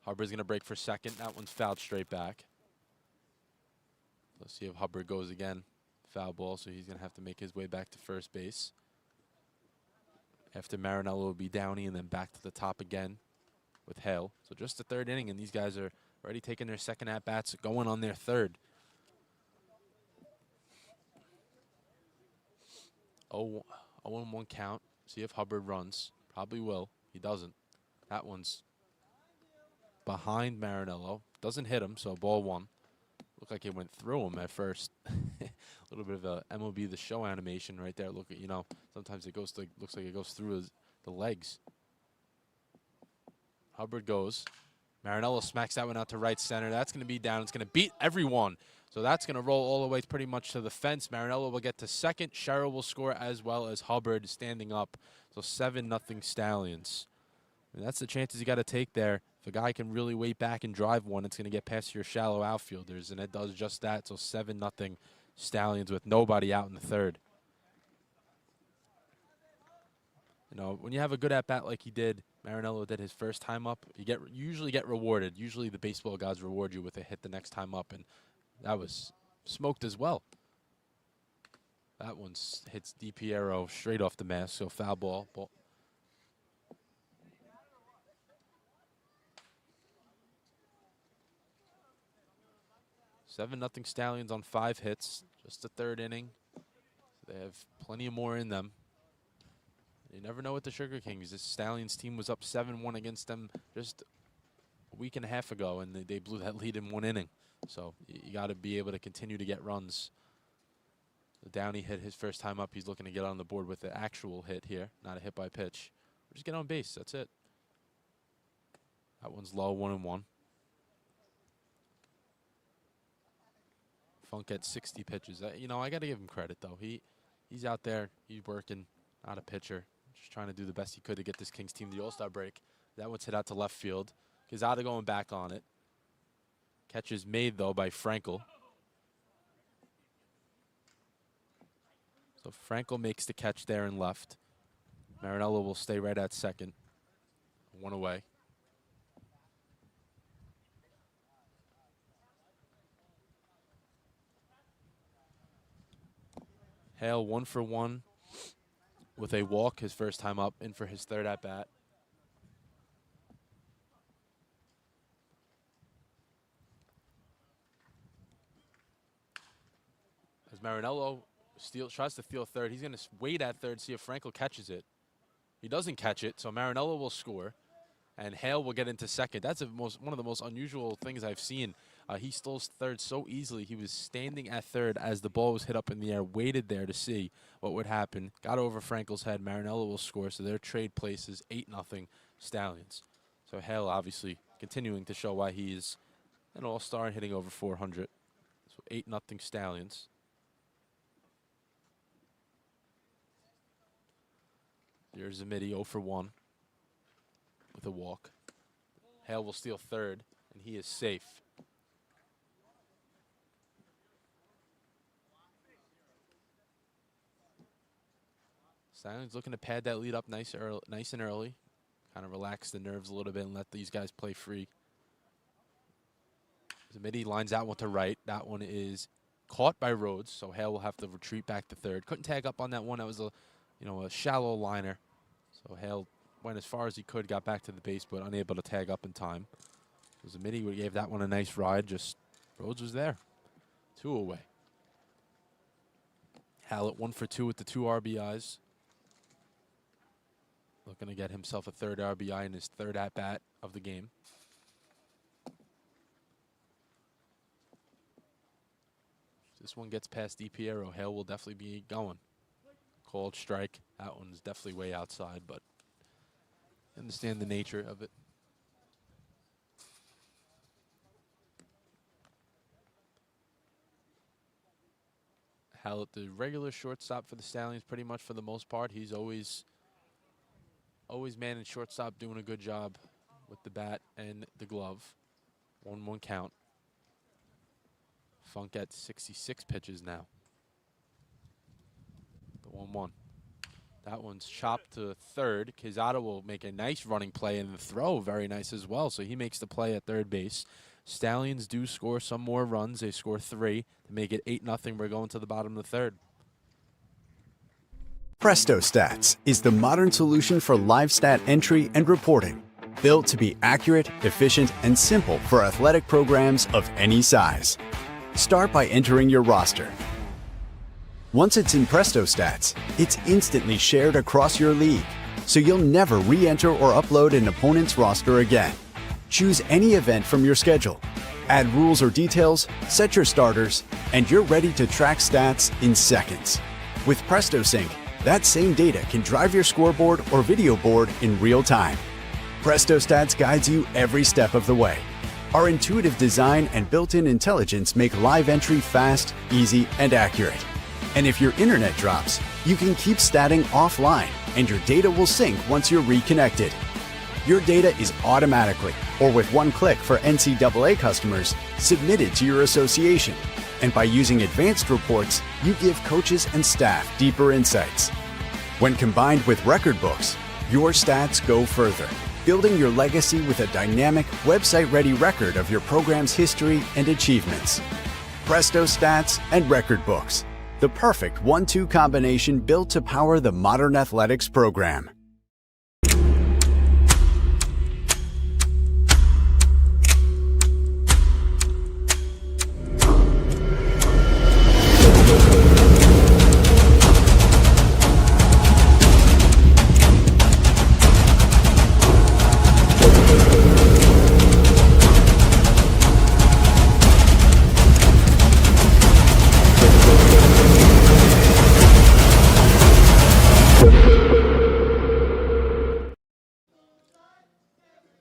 Hubbard's going to break for second. That one's fouled straight back. Let's see if Hubbard goes again. Foul ball, so he's going to have to make his way back to first base. After Marinello will be Downey and then back to the top again with Hale. So just the third inning, and these guys are already taking their second at-bats, going on their third. 0-1 count. See if Hubbard runs. Probably will. He doesn't. That one's behind Marinello. Doesn't hit him, so ball one. Looked like it went through him at first. A little bit of a MLB The Show animation right there. Look at, sometimes it looks like it goes through the legs. Hubbard goes. Marinello smacks that one out to right center. That's going to be down. It's going to beat everyone. So that's going to roll all the way pretty much to the fence. Marinello will get to second. Shera will score as well as Hubbard standing up. So 7-0 Stallions. And that's the chances you got to take there. If a guy can really wait back and drive one, it's going to get past your shallow outfielders, and it does just that. So 7-0 Stallions with nobody out in the third. When you have a good at-bat like he did, Marinello did his first time up, you usually get rewarded. Usually the baseball gods reward you with a hit the next time up, and that was smoked as well. That one hits DiPiero straight off the mask, so foul ball. 7-0 Stallions on 5 hits. Just the third inning. They have plenty of more in them. You never know with the Sugar Kings. This Stallions team was up 7-1 against them just a week and a half ago, and they blew that lead in 1 inning. So you got to be able to continue to get runs. Downey hit his first time up. He's looking to get on the board with the actual hit here, not a hit by pitch. Just get on base. That's it. That one's low, 1-1. Funk at 60 pitches. I got to give him credit, though. He's out there. He's working. Not a pitcher. Just trying to do the best he could to get this Kings team to the All-Star break. That one's hit out to left field. Quezada going back on it. Catch is made, though, by Frankel. So Frankel makes the catch there and left. Marinello will stay right at second. 1 away. Hale 1 for 1 with a walk his first time up, in for his third at-bat. As Marinello tries to steal third, he's going to wait at third, see if Frankel catches it. He doesn't catch it, so Marinello will score, and Hale will get into second. That's one of the most unusual things I've seen. He stole third so easily. He was standing at third as the ball was hit up in the air, waited there to see what would happen. Got over Frankel's head. Marinello will score, so their trade places 8-0 Stallions. So Hale obviously continuing to show why he is an all-star and hitting over 400. So 8-0 Stallions. Here's Zamidi 0 for 1 with a walk. Hale will steal third, and he is safe. Stallions looking to pad that lead up nice and early. Kind of relax the nerves a little bit and let these guys play free. Zamidi lines out one to right. That one is caught by Rhodes, so Hale will have to retreat back to third. Couldn't tag up on that one. That was a shallow liner. So Hale went as far as he could, got back to the base, but unable to tag up in time. It was a midi who gave that one a nice ride. Just Rhodes was there. 2 away. Hallett 1 for 2 with the 2 RBIs. Looking to get himself a 3rd RBI in his 3rd at-bat of the game. If this one gets past DiPiero, Hale will definitely be going. Called strike. That one's definitely way outside, but understand the nature of it. Hallett, the regular shortstop for the Stallions, pretty much for the most part. He's always managed shortstop, doing a good job with the bat and the glove. 1-1 count. Funk at 66 pitches now. The 1-1. That one's chopped to third. Quezada will make a nice running play, and the throw very nice as well. So he makes the play at third base. Stallions do score some more runs. They score 3 to make it 8-0. We're going to the bottom of the 3rd. Presto Stats is the modern solution for live stat entry and reporting, built to be accurate, efficient, and simple for athletic programs of any size. Start by entering your roster. Once it's in Presto Stats, it's instantly shared across your league, so you'll never re-enter or upload an opponent's roster again. Choose any event from your schedule, add rules or details, set your starters, and you're ready to track stats in seconds. With Presto Sync, that same data can drive your scoreboard or video board in real time. Presto Stats guides you every step of the way. Our intuitive design and built-in intelligence make live entry fast, easy, and accurate. And if your internet drops, you can keep statting offline, and your data will sync once you're reconnected. Your data is automatically, or with one click for NCAA customers, submitted to your association. And by using advanced reports, you give coaches and staff deeper insights. When combined with record books, your stats go further, building your legacy with a dynamic, website-ready record of your program's history and achievements. Presto Stats and Record Books, the perfect 1-2 combination built to power the modern athletics program.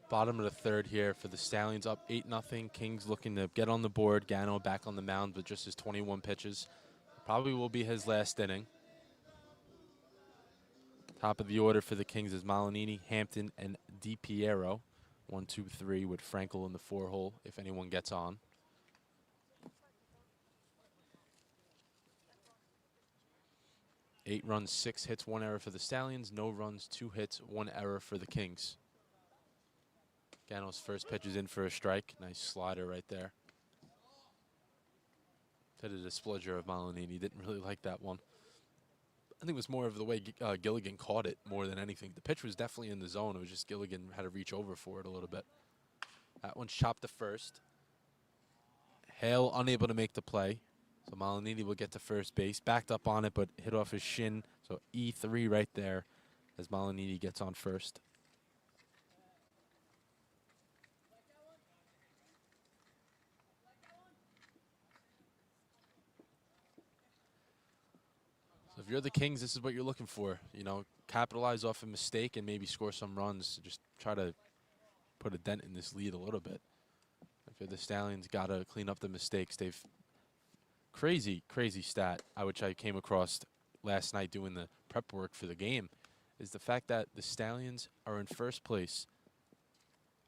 Bottom of the 3rd here for the Stallions, up 8-0. Kings looking to get on the board. Gano back on the mound with just his 21 pitches. Probably will be his last inning. Top of the order for the Kings is Malinini, Hampton, and DiPiero. 1, 2, 3 with Frankel in the 4-hole if anyone gets on. Eight runs, 6 hits, 1 error for the Stallions. No runs, 2 hits, 1 error for the Kings. Gano's first pitch is in for a strike. Nice slider right there. Did a displeasure of Malinini. Didn't really like that one. I think it was more of the way Gilligan caught it more than anything. The pitch was definitely in the zone. It was just Gilligan had to reach over for it a little bit. That one's chopped to first. Hale unable to make the play. So Malinini will get to first base. Backed up on it, but hit off his shin. So E3 right there as Malinini gets on first. So if you're the Kings, this is what you're looking for. You know, capitalize off a mistake and maybe score some runs. Just try to put a dent in this lead a little bit. If you're the Stallions, got to clean up the mistakes. They've crazy stat, which I came across last night doing the prep work for the game, is the fact that the Stallions are in first place,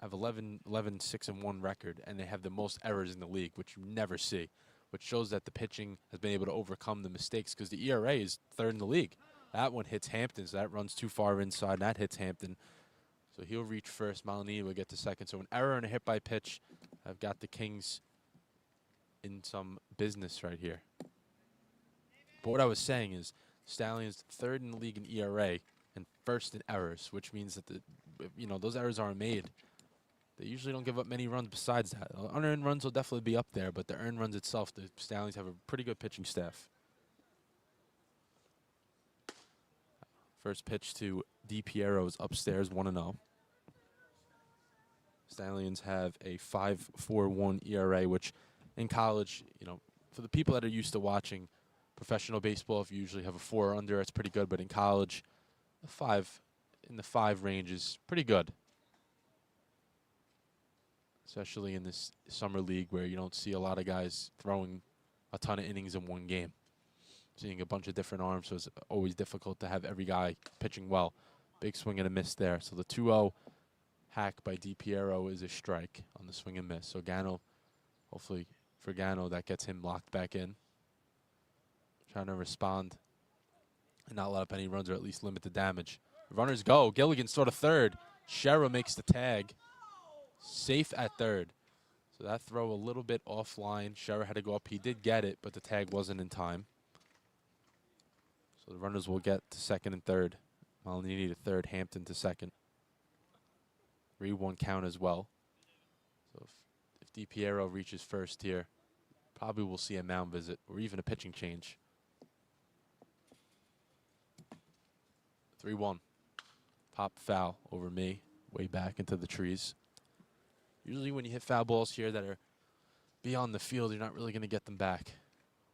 have 11-6-1 record, and they have the most errors in the league, which you never see, which shows that the pitching has been able to overcome the mistakes because the ERA is 3rd in the league. That one hits Hampton, so that runs too far inside, and that hits Hampton. So he'll reach first. Malinini will get to second. So an error and a hit by pitch have got the Kings in some business right here. But what I was saying is Stallions 3rd in the league in ERA and 1st in errors, which means that those errors aren't made. They usually don't give up many runs besides that. Unearned runs will definitely be up there, but the earned runs itself, the Stallions have a pretty good pitching staff. First pitch to DiPiero is upstairs, 1-0. Stallions have a 5.41 ERA, which in college, for the people that are used to watching professional baseball, if you usually have a 4 or under, it's pretty good. But in college, in the 5 range is pretty good, especially in this summer league where you don't see a lot of guys throwing a ton of innings in one game. Seeing a bunch of different arms, so it's always difficult to have every guy pitching well. Big swing and a miss there. So the 2-0 hack by DiPiero is a strike on the swing and miss. So Gano, hopefully for Gano, that gets him locked back in. Trying to respond and not let up any runs or at least limit the damage. Runners go. Gilligan sort of third. Shera makes the tag. Safe at third. So that throw a little bit offline. Shera had to go up. He did get it, but the tag wasn't in time. So the runners will get to second and third. Malinini to third, Hampton to second. 3-1 count as well. So if DiPiero reaches first here, probably we'll see a mound visit or even a pitching change. 3-1. Pop foul over me, way back into the trees. Usually when you hit foul balls here that are beyond the field, you're not really going to get them back.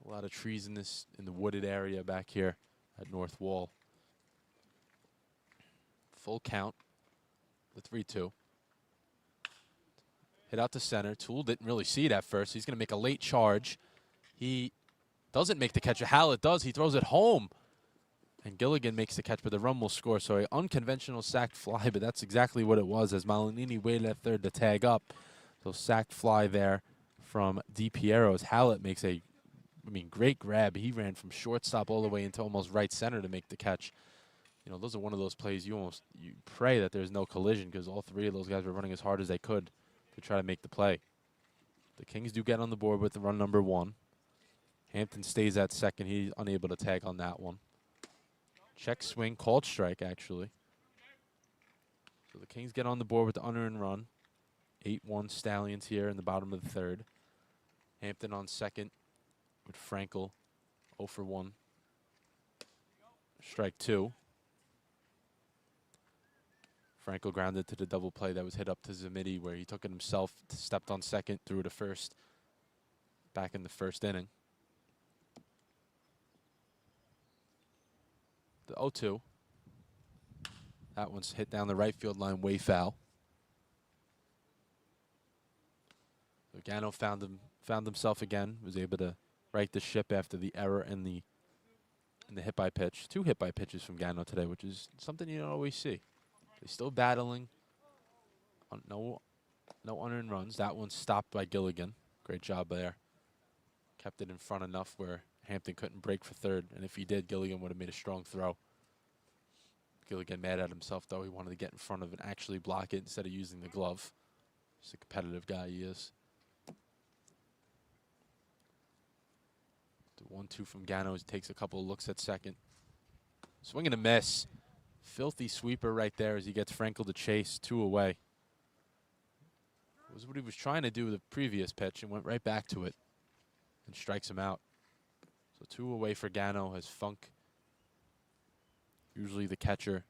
A lot of trees in the wooded area back here at North Wall. Full count. The 3-2. Hit out to center. Toole didn't really see it at first. He's going to make a late charge. He doesn't make the catch. Hallett does. He throws it home. And Gilligan makes the catch, but the run will score. So an unconventional sacked fly, but that's exactly what it was as Malinini waited at third to tag up. So sacked fly there from DiPiero as Hallett makes a great grab. He ran from shortstop all the way into almost right center to make the catch. Those are one of those plays you pray that there's no collision because all 3 of those guys were running as hard as they could to try to make the play. The Kings do get on the board with the run number 1. Hampton stays at second. He's unable to tag on that one. Check swing, called strike, actually. So the Kings get on the board with the unearned run. 8-1 Stallions here in the bottom of the 3rd. Hampton on second with Frankel, 0 for 1. Strike 2. Frankel grounded to the double play that was hit up to Zamidi where he took it himself, stepped on second, threw it to first. Back in the 1st inning. The 0-2. That one's hit down the right field line, way foul. So Gano found himself again, was able to right the ship after the error in the hit by pitch. 2 hit by pitches from Gano today, which is something you don't always see. They're still battling. No unearned runs. That one's stopped by Gilligan. Great job there. Kept it in front enough where Hampton couldn't break for third, and if he did, Gilligan would have made a strong throw. Gilligan mad at himself, though. He wanted to get in front of it and actually block it instead of using the glove. Just a competitive guy he is. The 1-2 from Gano. He takes a couple of looks at second. Swing and a miss. Filthy sweeper right there as he gets Frankel to chase. 2 away. It was what he was trying to do with the previous pitch and went right back to it and strikes him out. So 2 away for Gano as Funk, usually the catcher,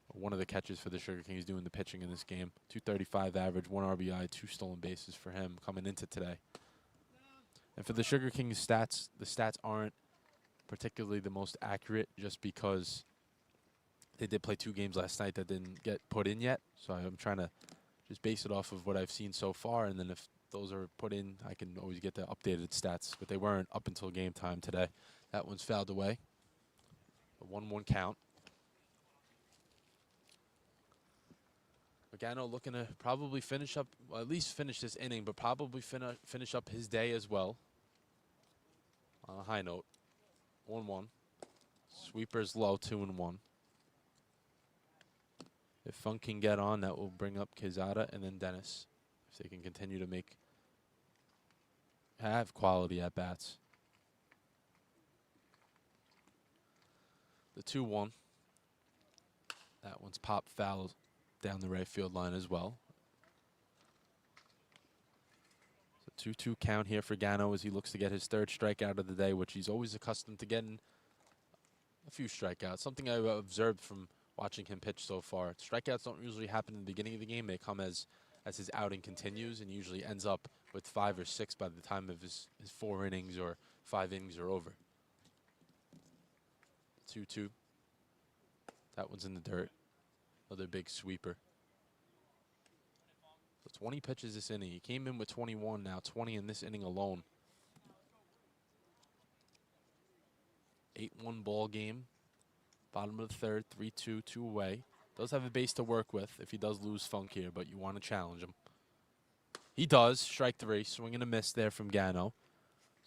or one of the catchers for the Sugar Kings, doing the pitching in this game. 235 average, 1 RBI, 2 stolen bases for him coming into today. And for the Sugar Kings stats, the stats aren't particularly the most accurate just because they did play 2 games last night that didn't get put in yet. So I'm trying to just base it off of what I've seen so far, and then if those are put in, I can always get the updated stats, but they weren't up until game time today. That one's fouled away. A 1-1 count. Gano looking to probably finish up, well, at least finish this inning, but probably finish up his day as well. On a high note. 1-1. Sweeper's low, 2-1. If Funk can get on, that will bring up Quezada and then Dennis. If they can continue to make have quality at bats. The 2-1. That one's popped foul down the right field line as well. So 2-2 count here for Gano as he looks to get his third strikeout of the day, which he's always accustomed to getting a few strikeouts. Something I've observed from watching him pitch so far. Strikeouts don't usually happen in the beginning of the game. They come as his outing continues, and usually ends up with 5 or 6 by the time of his 4 innings or 5 innings are over. 2-2. That one's in the dirt. Another big sweeper. So 20 pitches this inning. He came in with 21, now 20 in this inning alone. 8-1 ball game. Bottom of the third, 3-2, 2 away. Does have a base to work with if he does lose Funk here, but you want to challenge him. He does. Strike 3. Swing and a miss there from Gano.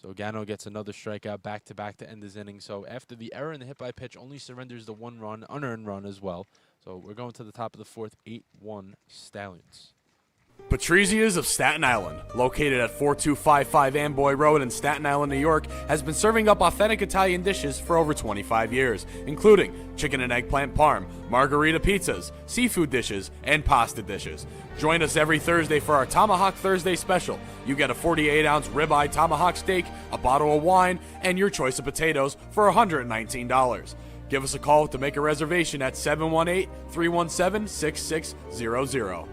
So Gano gets another strikeout back-to-back to end his inning. So after the error in the hit by pitch, only surrenders the 1 run, unearned run as well. So we're going to the top of the 4th, 8-1 Stallions. Patrizia's of Staten Island, located at 4255 Amboy Road in Staten Island, New York, has been serving up authentic Italian dishes for over 25 years, including chicken and eggplant parm, margarita pizzas, seafood dishes, and pasta dishes. Join us every Thursday for our Tomahawk Thursday special. You get a 48-ounce ribeye tomahawk steak, a bottle of wine, and your choice of potatoes for $119. Give us a call to make a reservation at 718-317-6600.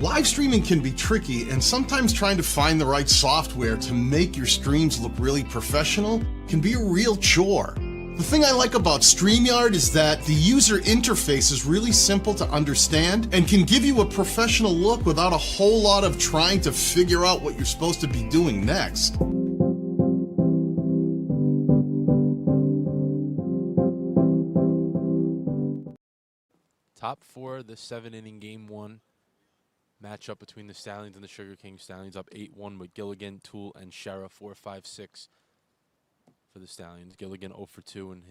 Live streaming can be tricky, and sometimes trying to find the right software to make your streams look really professional can be a real chore. The thing I like about StreamYard is that the user interface is really simple to understand and can give you a professional look without a whole lot of trying to figure out what you're supposed to be doing next. Top 4, the 7-inning game 1 matchup between the Stallions and the Sugar King. Stallions up 8-1 with Gilligan, Toole, and Shara 4-5-6 for the Stallions. Gilligan 0 for 2 and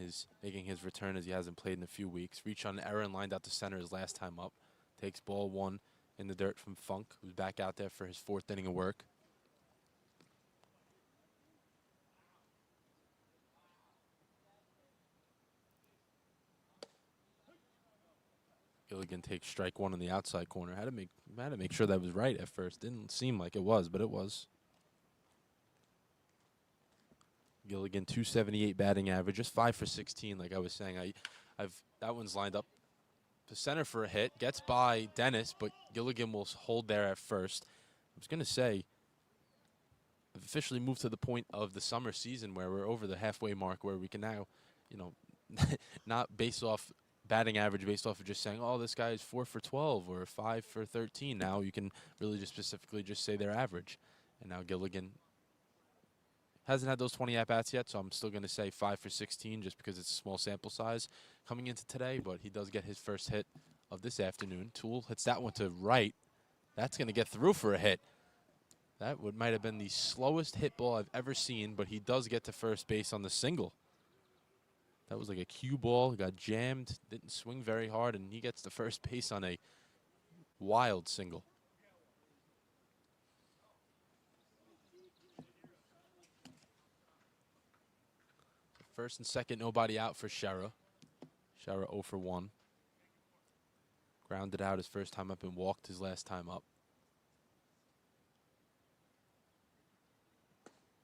making his return as he hasn't played in a few weeks. Reach on error and lined out to center his last time up. Takes ball 1 in the dirt from Funk, who's back out there for his 4th inning of work. Gilligan takes strike 1 on the outside corner. Had to make sure that was right at first. Didn't seem like it was, but it was. Gilligan 278 batting average, just 5 for 16. Like I was saying, that one's lined up to center for a hit. Gets by Dennis, but Gilligan will hold there at first. I was gonna say, I've officially moved to the point of the summer season where we're over the halfway mark, where we can now, not base off batting average based off of just saying, oh, this guy is 4 for 12 or 5 for 13. Now you can really just specifically just say their average. And now Gilligan hasn't had those 20 at-bats yet, so I'm still going to say 5 for 16 just because it's a small sample size coming into today, but he does get his first hit of this afternoon. Toole hits that one to right. That's going to get through for a hit. That might have been the slowest hit ball I've ever seen, but he does get to first base on the single. That was like a cue ball. He got jammed, didn't swing very hard, and he gets to first base on a wild single. First and second, nobody out for Shara. Shara 0 for 1. Grounded out his first time up and walked his last time up.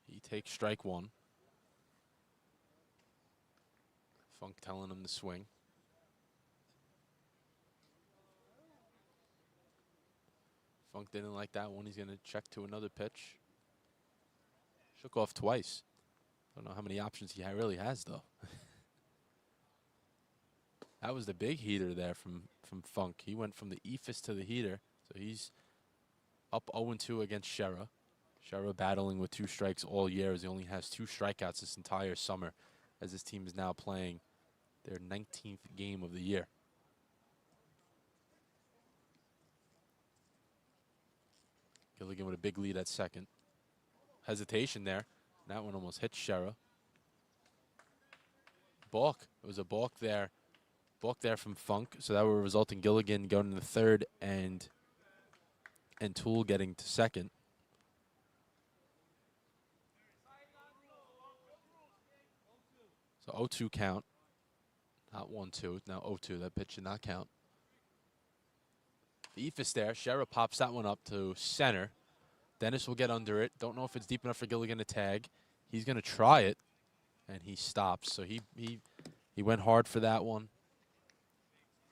He takes strike 1. Funk telling him to swing. Funk didn't like that one. He's going to check to another pitch. Shook off twice. Don't know how many options he really has, though. That was the big heater there from Funk. He went from the ephus to the heater. So he's up 0-2 against Shera. Shera battling with 2 strikes all year as he only has 2 strikeouts this entire summer as his team is now playing their 19th game of the year. Gilligan with a big lead at second. Hesitation there. That one almost hit Shera. Balk. It was a balk there. Balk there from Funk. So that would result in Gilligan going to the third and Toole getting to second. So 0-2 count. Not 1-2. Now 0-2. That pitch did not count. The ephus there. Shera pops that one up to center. Dennis will get under it. Don't know if it's deep enough for Gilligan to tag. He's going to try it, and he stops. So he went hard for that one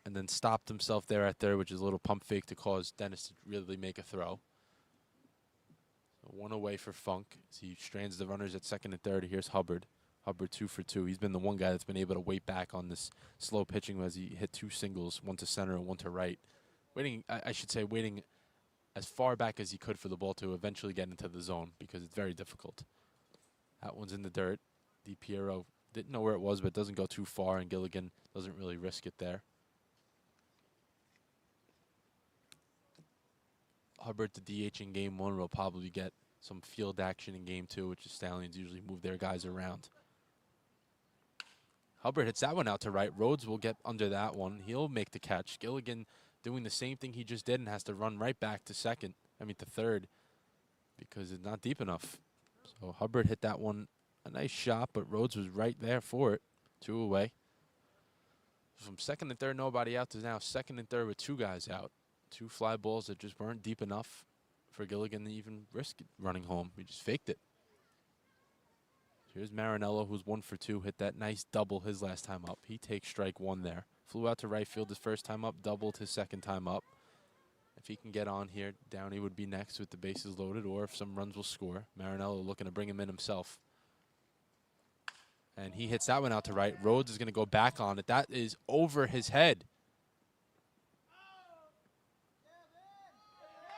and then stopped himself there at third, which is a little pump fake to cause Dennis to really make a throw. So 1 away for Funk as he strands the runners at second and third. Here's Hubbard. Hubbard 2 for 2. He's been the one guy that's been able to wait back on this slow pitching as he hit 2 singles, 1 to center and 1 to right. Waiting as far back as he could for the ball to eventually get into the zone because it's very difficult. That one's in the dirt. DiPiero didn't know where it was, but it doesn't go too far, and Gilligan doesn't really risk it there. Hubbard to DH in game 1 will probably get some field action in game 2, which the Stallions usually move their guys around. Hubbard hits that one out to right. Rhodes will get under that one. He'll make the catch. Gilligan doing the same thing he just did and has to run right back to to third because it's not deep enough. So Hubbard hit that one, a nice shot, but Rhodes was right there for it. 2 away. From second and third, nobody out to now second and third with 2 guys out. 2 fly balls that just weren't deep enough for Gilligan to even risk running home. He just faked it. Here's Marinello, who's 1 for 2, hit that nice double his last time up. He takes strike 1 there. Flew out to right field his first time up, doubled his second time up. If he can get on here, Downey would be next with the bases loaded, or if some runs will score. Marinello looking to bring him in himself. And he hits that one out to right. Rhodes is going to go back on it. That is over his head.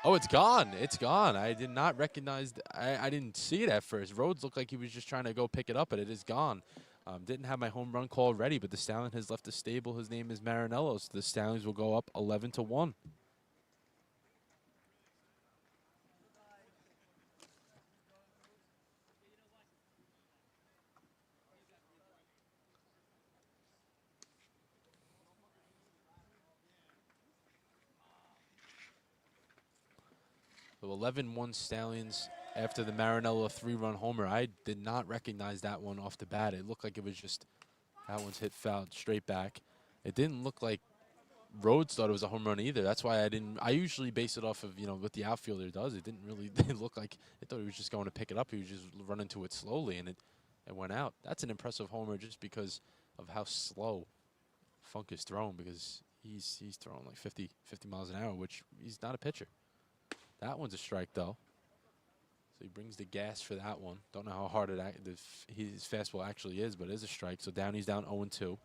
Oh, it's gone. It's gone. I did not recognize. I didn't see it at first. Rhodes looked like he was just trying to go pick it up, but it is gone. Didn't have my home run call ready, but the Stallion has left the stable. His name is Marinello, so the Stallions will go up 11-1. So 11-1 Stallions after the Marinello 3-run homer. I did not recognize that one off the bat. It looked like it was just, that one's hit foul straight back. It didn't look like Rhodes thought it was a home run either. That's why I usually base it off of, what the outfielder does. It didn't really look like, I thought he was just going to pick it up. He was just running to it slowly, and it went out. That's an impressive homer just because of how slow Funk is thrown, because he's throwing like 50 miles an hour, which he's not a pitcher. That one's a strike, though. So he brings the gas for that one. Don't know how hard his fastball actually is, but it is a strike. So Downey's down 0-2.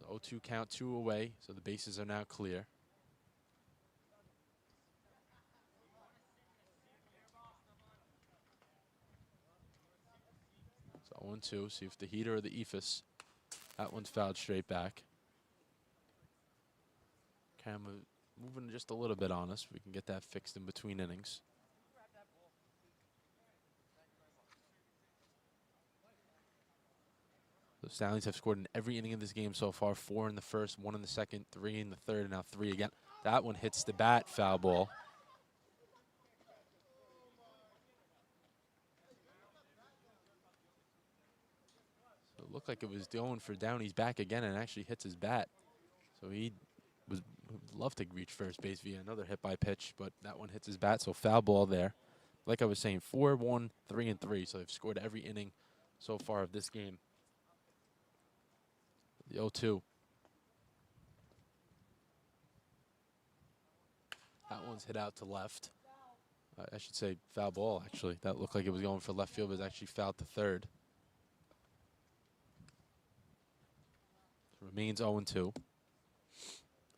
The 0-2 count, 2 away, so the bases are now clear. So 0-2. See if the heater or the ephus. That one's fouled straight back. Camera moving just a little bit on us. We can get that fixed in between innings. The Stallions have scored in every inning of this game so far. 4 in the first, 1 in the second, 3 in the third, and now 3 again. That one hits the bat, foul ball. So it looked like it was going for Downey's back again and actually hits his bat. So he would love to reach first base via another hit by pitch, but that one hits his bat, so foul ball there. Like I was saying, 4, 1, 3, and 3. So they've scored every inning so far of this game. The 0-2. That one's hit out to left. I should say foul ball, actually. That looked like it was going for left field, but it was actually fouled to third. Remains 0-2.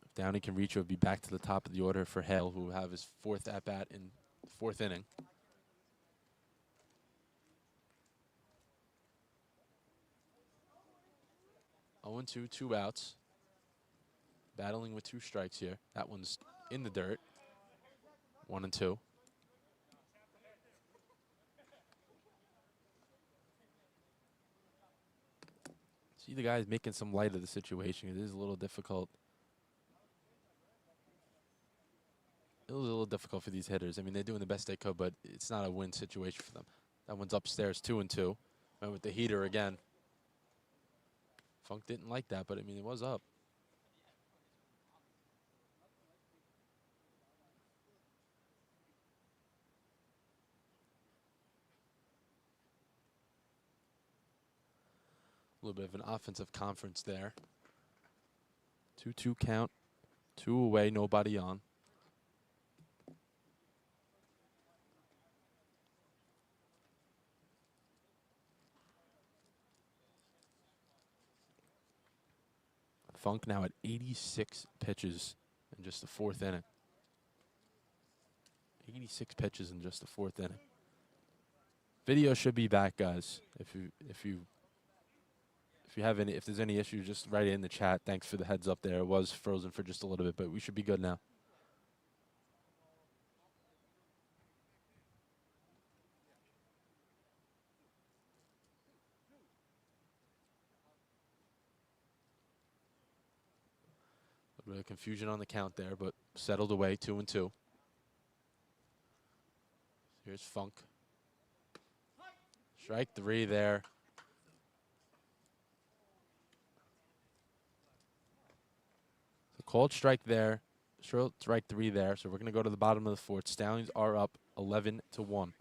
If Downey can reach, it would be back to the top of the order for Hale, who will have his 4th at-bat in the 4th inning. Oh and 2, 2 outs. Battling with 2 strikes here. That one's in the dirt. 1-2. See the guys making some light of the situation. It is a little difficult. It was a little difficult for these hitters. I mean, they're doing the best they could, but it's not a win situation for them. That one's upstairs, 2-2. Went with the heater again. Funk didn't like that, but I mean, it was up. A little bit of an offensive conference there. 2-2 count. 2 away, nobody on. Funk now at 86 pitches in just the 4th inning. 86 pitches in just the 4th inning. Video should be back, guys. If there's any issues, just write it in the chat. Thanks for the heads up there. It was frozen for just a little bit, but we should be good now. A little bit of confusion on the count there, but settled away, 2-2. Here's Funk. Strike 3 there. So called strike there. Strike 3 there. So we're going to go to the bottom of the 4th. Stallions are up 11-1.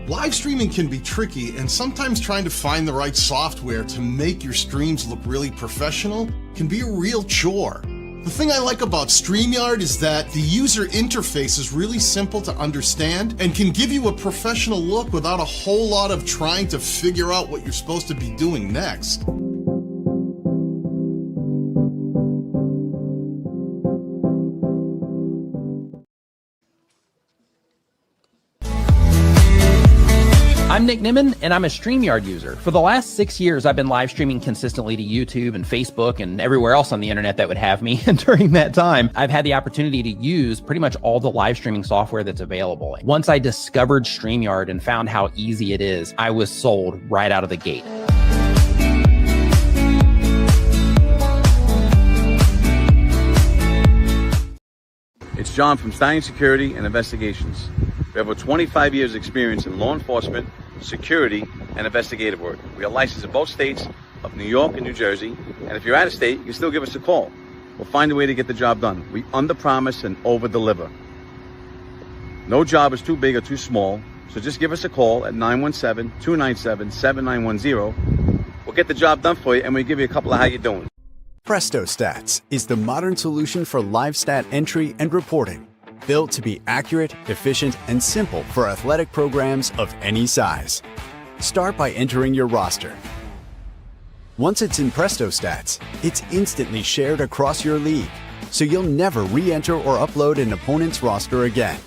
Live streaming can be tricky, and sometimes trying to find the right software to make your streams look really professional can be a real chore. The thing I like about StreamYard is that the user interface is really simple to understand and can give you a professional look without a whole lot of trying to figure out what you're supposed to be doing next. I'm Nick Nimmin, and I'm a StreamYard user. For the last 6 years, I've been live streaming consistently to YouTube and Facebook and everywhere else on the internet that would have me. And during that time, I've had the opportunity to use pretty much all the live streaming software that's available. Once I discovered StreamYard and found how easy it is, I was sold right out of the gate. It's John from Stallions Security and Investigations. We have over 25 years experience in law enforcement, security, and investigative work. We are licensed in both states of New York and New Jersey. And if you're out of state, you can still give us a call. We'll find a way to get the job done. We under-promise and over-deliver. No job is too big or too small, so just give us a call at 917-297-7910. We'll get the job done for you, and we'll give you a couple of how you doing. Presto Stats is the modern solution for live stat entry and reporting. Built to be accurate, efficient, and simple for athletic programs of any size. Start by entering your roster. Once it's in Presto Stats, it's instantly shared across your league, so you'll never re-enter or upload an opponent's roster again.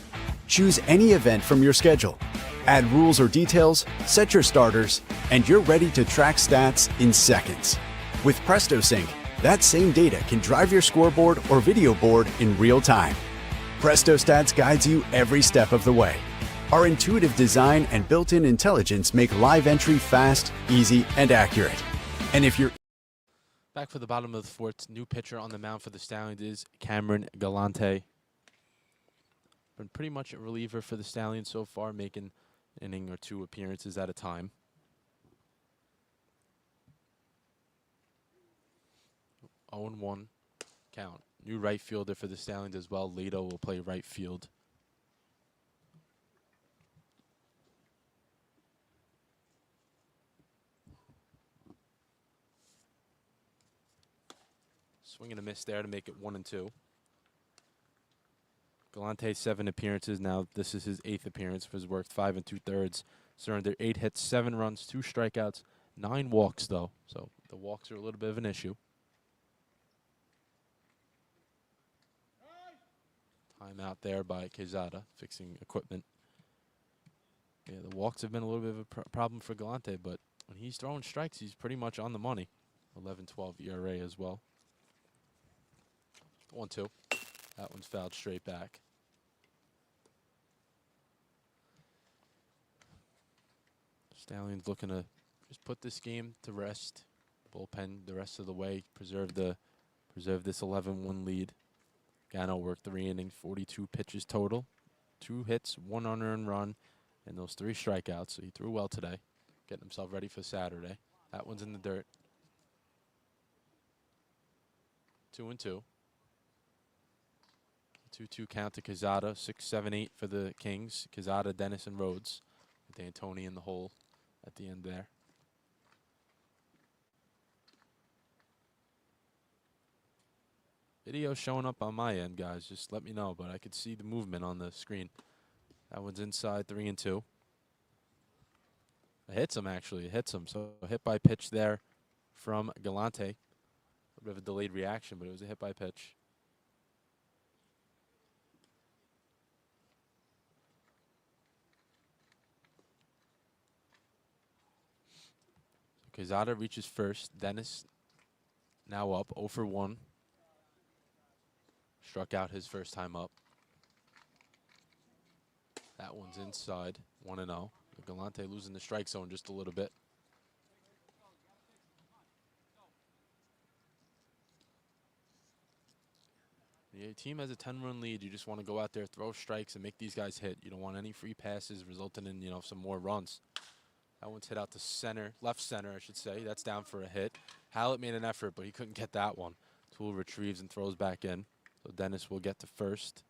Choose any event from your schedule, add rules or details, set your starters, and you're ready to track stats in seconds. With Presto Sync, that same data can drive your scoreboard or video board in real time. Presto Stats guides you every step of the way. Our intuitive design and built-in intelligence make live entry fast, easy, and accurate. And if you're Back for the bottom of the 4th, new pitcher on the mound for the Stallions is Cameron Galante. Been pretty much a reliever for the Stallions so far, making an inning or 2 appearances at a time. Oh and 1 count. New right fielder for the Stallions as well. Leto will play right field. Swing and a miss there to make it 1-2. Galante 7 appearances now. This is his 8th appearance. Was worked 5 2/3. Surrendered 8 hits, 7 runs, 2 strikeouts, 9 walks though. So The walks are a little bit of an issue. Timeout there by Quezada, fixing equipment. Yeah, the walks have been a little bit of a problem for Galante, but when he's throwing strikes, he's pretty much on the money. 11-12 ERA as well. 1-2. That one's fouled straight back. Stallions looking to just put this game to rest. Bullpen the rest of the way. Preserve this 11-1 lead. Gano worked 3 innings, 42 pitches total. 2 hits, 1 unearned run, and those 3 strikeouts. So he threw well today. Getting himself ready for Saturday. That one's in the dirt. 2-2. 2-2 count to Quezada. 6, 7, 8 for the Kings. Quezada, Dennis, and Rhodes. With D'Antoni in the hole at the end there. Video showing up on my end, guys. Just let me know, but I could see the movement on the screen. That one's inside, 3-2. It hits him, actually. It hits him. So a hit by pitch there from Galante. A bit of a delayed reaction, but it was a hit by pitch. Quezada reaches first. Dennis now up 0 for 1. Struck out his first time up. That one's inside, 1-0. Galante losing the strike zone just a little bit. Your team has a 10-run lead. You just want to go out there, throw strikes, and make these guys hit. You don't want any free passes resulting in, some more runs. That one's hit out to center, left center, I should say. That's down for a hit. Hallett made an effort, but he couldn't get that one. Toole retrieves and throws back in. So Dennis will get to first.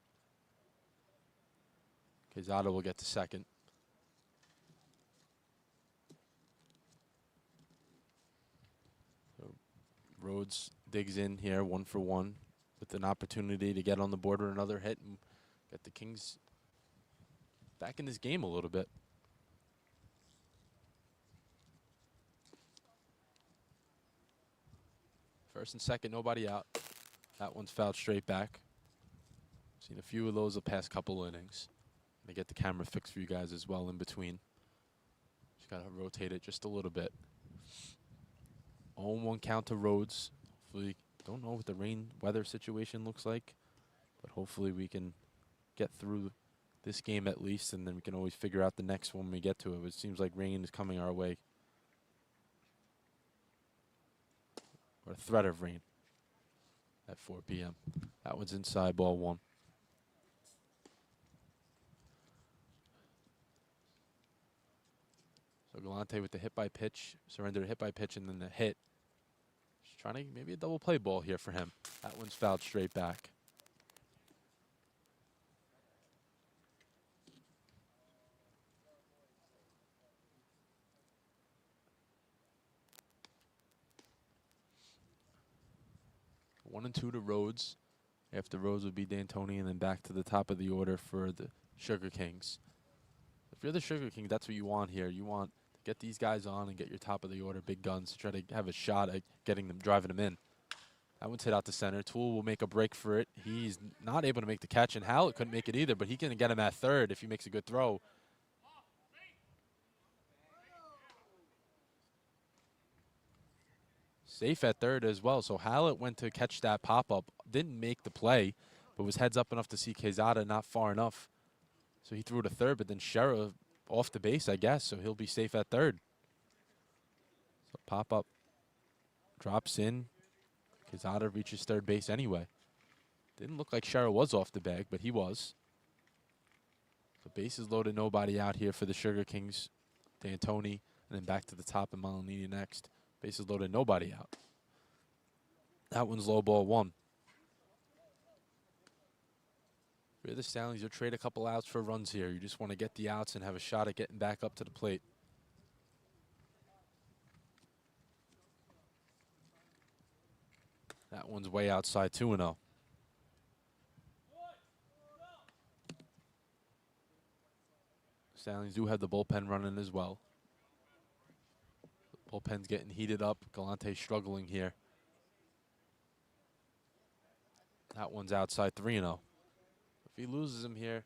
Quezada will get to second. So Rhodes digs in here, 1 for 1, with an opportunity to get on the board with another hit and get the Kings back in this game a little bit. First and second, nobody out. That one's fouled straight back. Seen a few of those the past couple innings. Gonna get the camera fixed for you guys as well in between. Just gotta rotate it just a little bit. 0-1 count to Rhodes. Hopefully, don't know what the rain weather situation looks like, but hopefully we can get through this game at least, and then we can always figure out the next one when we get to it. It seems like rain is coming our way. Or a threat of rain at 4 p.m. That one's inside, ball 1. So Galante with the hit by pitch, surrendered a hit by pitch, and then the hit. Just trying to maybe a double play ball here for him. That one's fouled straight back. One and 2 to Rhodes. After Rhodes would be D'Antoni, and then back to the top of the order for the Sugar Kings. If you're the Sugar Kings, that's what you want here. You want to get these guys on and get your top of the order big guns to try to have a shot at getting them, driving them in. That one's hit out to center. Toole will make a break for it. He's not able to make the catch, and Hallett couldn't make it either, but he can get him at third if he makes a good throw. Safe at third as well. So Hallett went to catch that pop-up, didn't make the play, but was heads up enough to see Quezada not far enough. So he threw to third, but then Shera off the base, I guess, so he'll be safe at third. So pop-up drops in. Quezada reaches third base anyway. Didn't look like Shera was off the bag, but he was. So bases loaded, nobody out here for the Sugar Kings. D'Antoni, and then back to the top, and Malinini next. Bases loaded, nobody out. That one's low, ball 1. If you're the Stallions, you'll trade a couple outs for runs here. You just want to get the outs and have a shot at getting back up to the plate. That one's way outside, 2-0. Stallions do have the bullpen running as well. Bullpen's getting heated up. Galante struggling here. That one's outside 3-0. If he loses him here,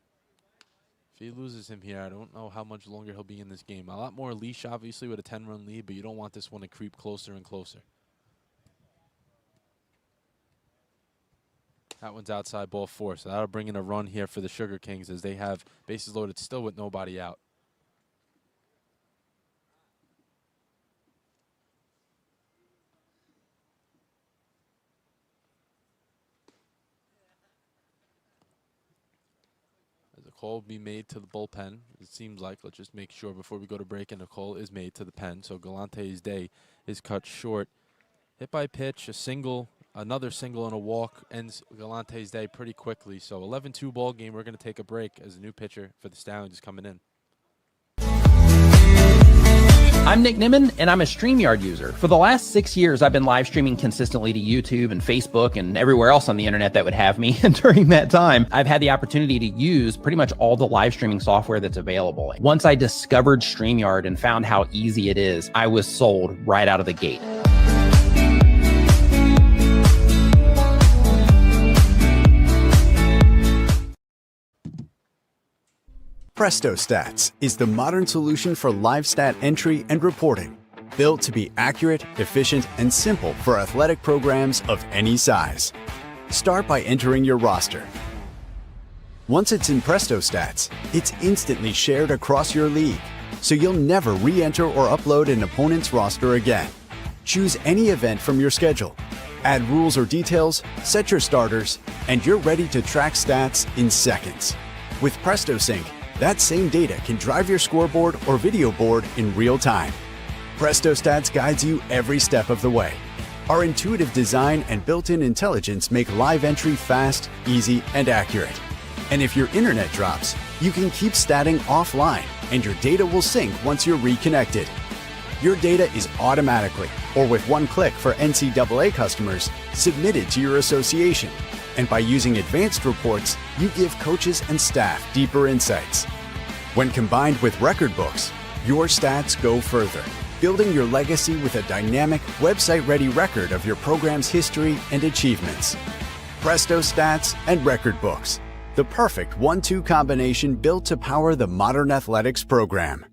I don't know how much longer he'll be in this game. A lot more leash, obviously, with a 10-run lead, but you don't want this one to creep closer and closer. That one's outside ball 4, so that'll bring in a run here for the Sugar Kings as they have bases loaded still with nobody out. As a call will be made to the bullpen, it seems like. Let's just make sure before we go to break, and a call is made to the pen. So Galante's day is cut short. Hit by pitch, a single. Another single and a walk ends Galante's day pretty quickly. So 11-2 ball game. We're going to take a break as a new pitcher for the Stallions is coming in. I'm Nick Nimmin, and I'm a StreamYard user. For the last 6 years, I've been live streaming consistently to YouTube and Facebook and everywhere else on the internet that would have me. And during that time, I've had the opportunity to use pretty much all the live streaming software that's available. Once I discovered StreamYard and found how easy it is, I was sold right out of the gate. Presto Stats is the modern solution for live stat entry and reporting, built to be accurate, efficient, and simple for athletic programs of any size. Start by entering your roster. Once it's in Presto Stats, it's instantly shared across your league, so you'll never re-enter or upload an opponent's roster again. Choose any event from your schedule, add rules or details, set your starters, and you're ready to track stats in seconds. With Presto Sync, that same data can drive your scoreboard or video board in real time. Presto Stats guides you every step of the way. Our intuitive design and built-in intelligence make live entry fast, easy, and accurate. And if your internet drops, you can keep statting offline, and your data will sync once you're reconnected. Your data is automatically, or with one click for NCAA customers, submitted to your association. And by using advanced reports, you give coaches and staff deeper insights. When combined with record books, your stats go further, building your legacy with a dynamic, website-ready record of your program's history and achievements. Presto Stats and record books, the perfect 1-2 combination built to power the modern athletics program.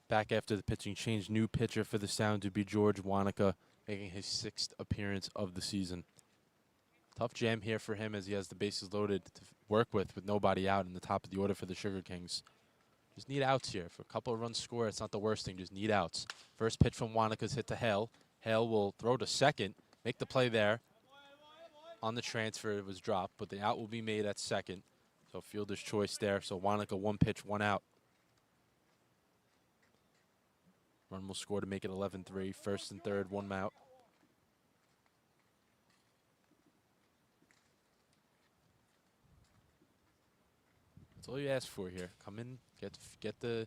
Back after the pitching change, new pitcher for the Sound would be George Wanaka, making his 6th appearance of the season. Tough jam here for him as he has the bases loaded to work with nobody out in the top of the order for the Sugar Kings. Just need outs here. For a couple of runs score, it's not the worst thing, just need outs. First pitch from Wanaka's hit to Hale. Hale will throw to second, make the play there. On the transfer, it was dropped, but the out will be made at second. So fielder's choice there. So Wanaka, 1 pitch, 1 out. Run will score to make it 11-3. First and third, 1 out. That's all you ask for here. Come in, get the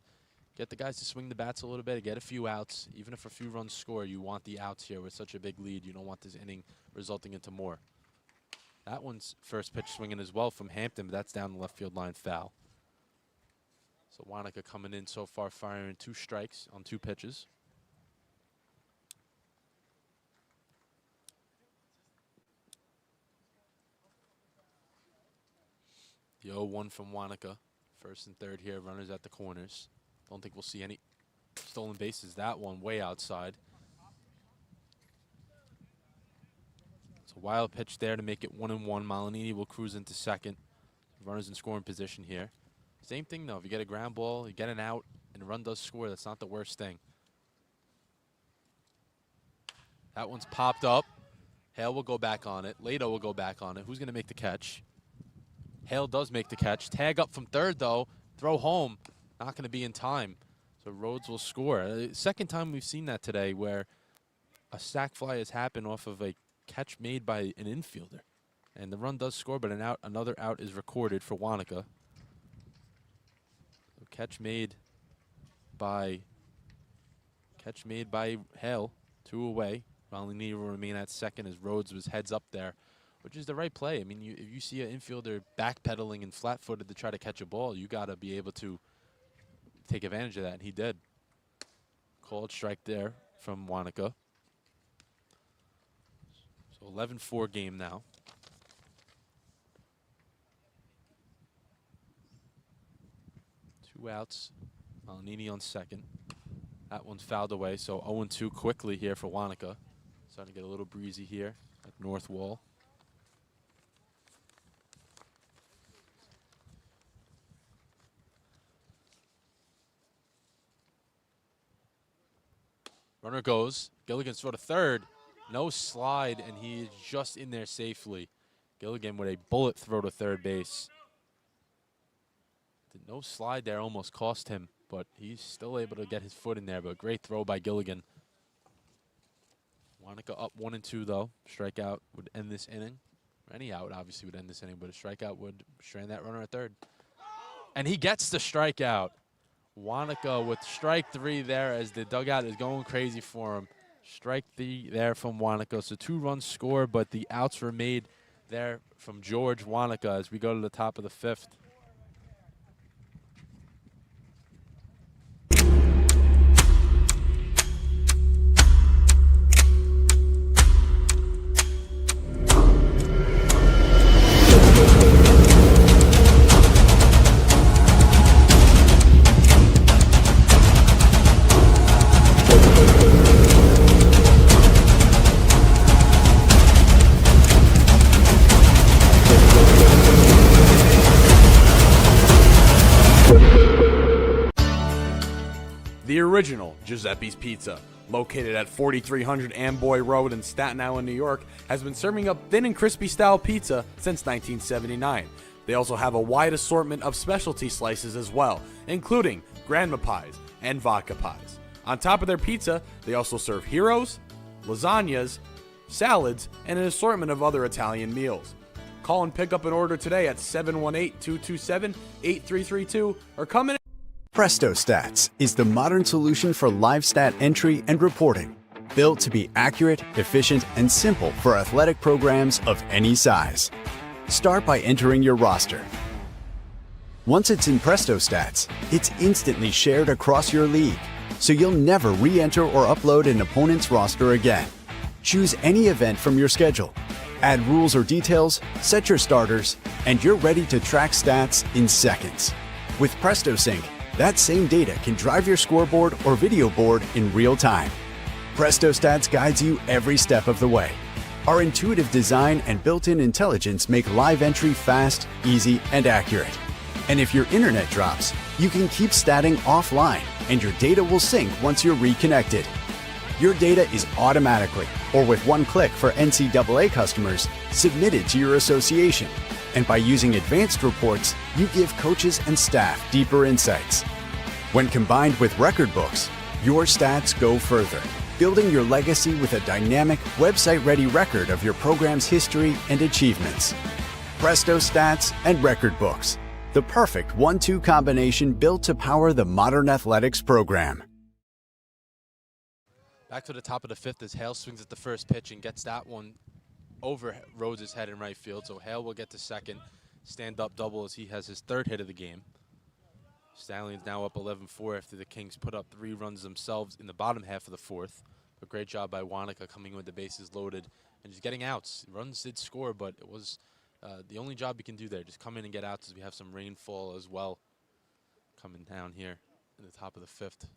guys to swing the bats a little bit, get a few outs. Even if a few runs score, you want the outs here with such a big lead. You don't want this inning resulting into more. That one's first pitch swinging as well from Hampton, but that's down the left field line, foul. So Wanaka coming in so far, firing 2 strikes on 2 pitches. The 0-1 from Wanaka. First and third here, runners at the corners. Don't think we'll see any stolen bases. That one way outside. It's a wild pitch there to make it 1-1. Malinini will cruise into second. Runners in scoring position here. Same thing, though. If you get a ground ball, you get an out, and a run does score, that's not the worst thing. That one's popped up. Hale will go back on it. Lato will go back on it. Who's going to make the catch? Hale does make the catch. Tag up from third, though. Throw home. not going to be in time. So Rhodes will score. Second time we've seen that today where a sac fly has happened off of a catch made by an infielder. And the run does score, but another out is recorded for Wanaka. So catch made by Hale, 2 away. Rolini will remain at second as Rhodes was heads up there, which is the right play. I mean, if you see an infielder backpedaling and flat-footed to try to catch a ball, you got to be able to take advantage of that, and he did. Called strike there from Wanaka. So 11-4 game now. 2 outs. Malinini on second. That one's fouled away, so 0-2 quickly here for Wanaka. Starting to get a little breezy here at North Wall. Runner goes. Gilligan's throw to third. No slide, and he is just in there safely. Gilligan with a bullet throw to third base. No slide there almost cost him, but he's still able to get his foot in there. But great throw by Gilligan. Wanaka up 1-2 though. Strikeout would end this inning. Any out obviously would end this inning, but a strikeout would strand that runner at third. And he gets the strikeout. Wanaka with strike 3 there as the dugout is going crazy for him. Strike 3 there from Wanaka. So 2 runs scored, but the outs were made there from George Wanaka as we go to the top of the 5th. The original Giuseppe's Pizza, located at 4300 Amboy Road in Staten Island, New York, has been serving up thin and crispy style pizza since 1979. They also have a wide assortment of specialty slices as well, including grandma pies and vodka pies. On top of their pizza, they also serve heroes, lasagnas, salads, and an assortment of other Italian meals. Call and pick up an order today at 718-227-8332 or come in. Presto Stats is the modern solution for live stat entry and reporting, built to be accurate, efficient, and simple for athletic programs of any size. Start by entering your roster. Once it's in Presto Stats, it's instantly shared across your league, so you'll never re-enter or upload an opponent's roster again. Choose any event from your schedule, add rules or details, set your starters, and you're ready to track stats in seconds. With Presto Sync, that same data can drive your scoreboard or video board in real time. Presto Stats guides you every step of the way. Our intuitive design and built-in intelligence make live entry fast, easy, and accurate. And if your internet drops, you can keep statting offline, and your data will sync once you're reconnected. Your data is automatically, or with one click for NCAA customers, submitted to your association. And by using advanced reports, you give coaches and staff deeper insights. When combined with record books, your stats go further, building your legacy with a dynamic, website-ready record of your program's history and achievements. Presto Stats and Record Books, the perfect 1-2 combination built to power the modern athletics program. Back to the top of the 5th as Hale swings at the first pitch and gets that one over Rhodes' head in right field. So Hale will get to second, stand-up double as he has his 3rd hit of the game. Stallions now up 11-4 after the Kings put up 3 runs themselves in the bottom half of the 4th. A great job by Wanaka coming with the bases loaded and just getting outs. Runs did score, but it was the only job you can do there. Just come in and get outs as we have some rainfall as well coming down here in the top of the 5th.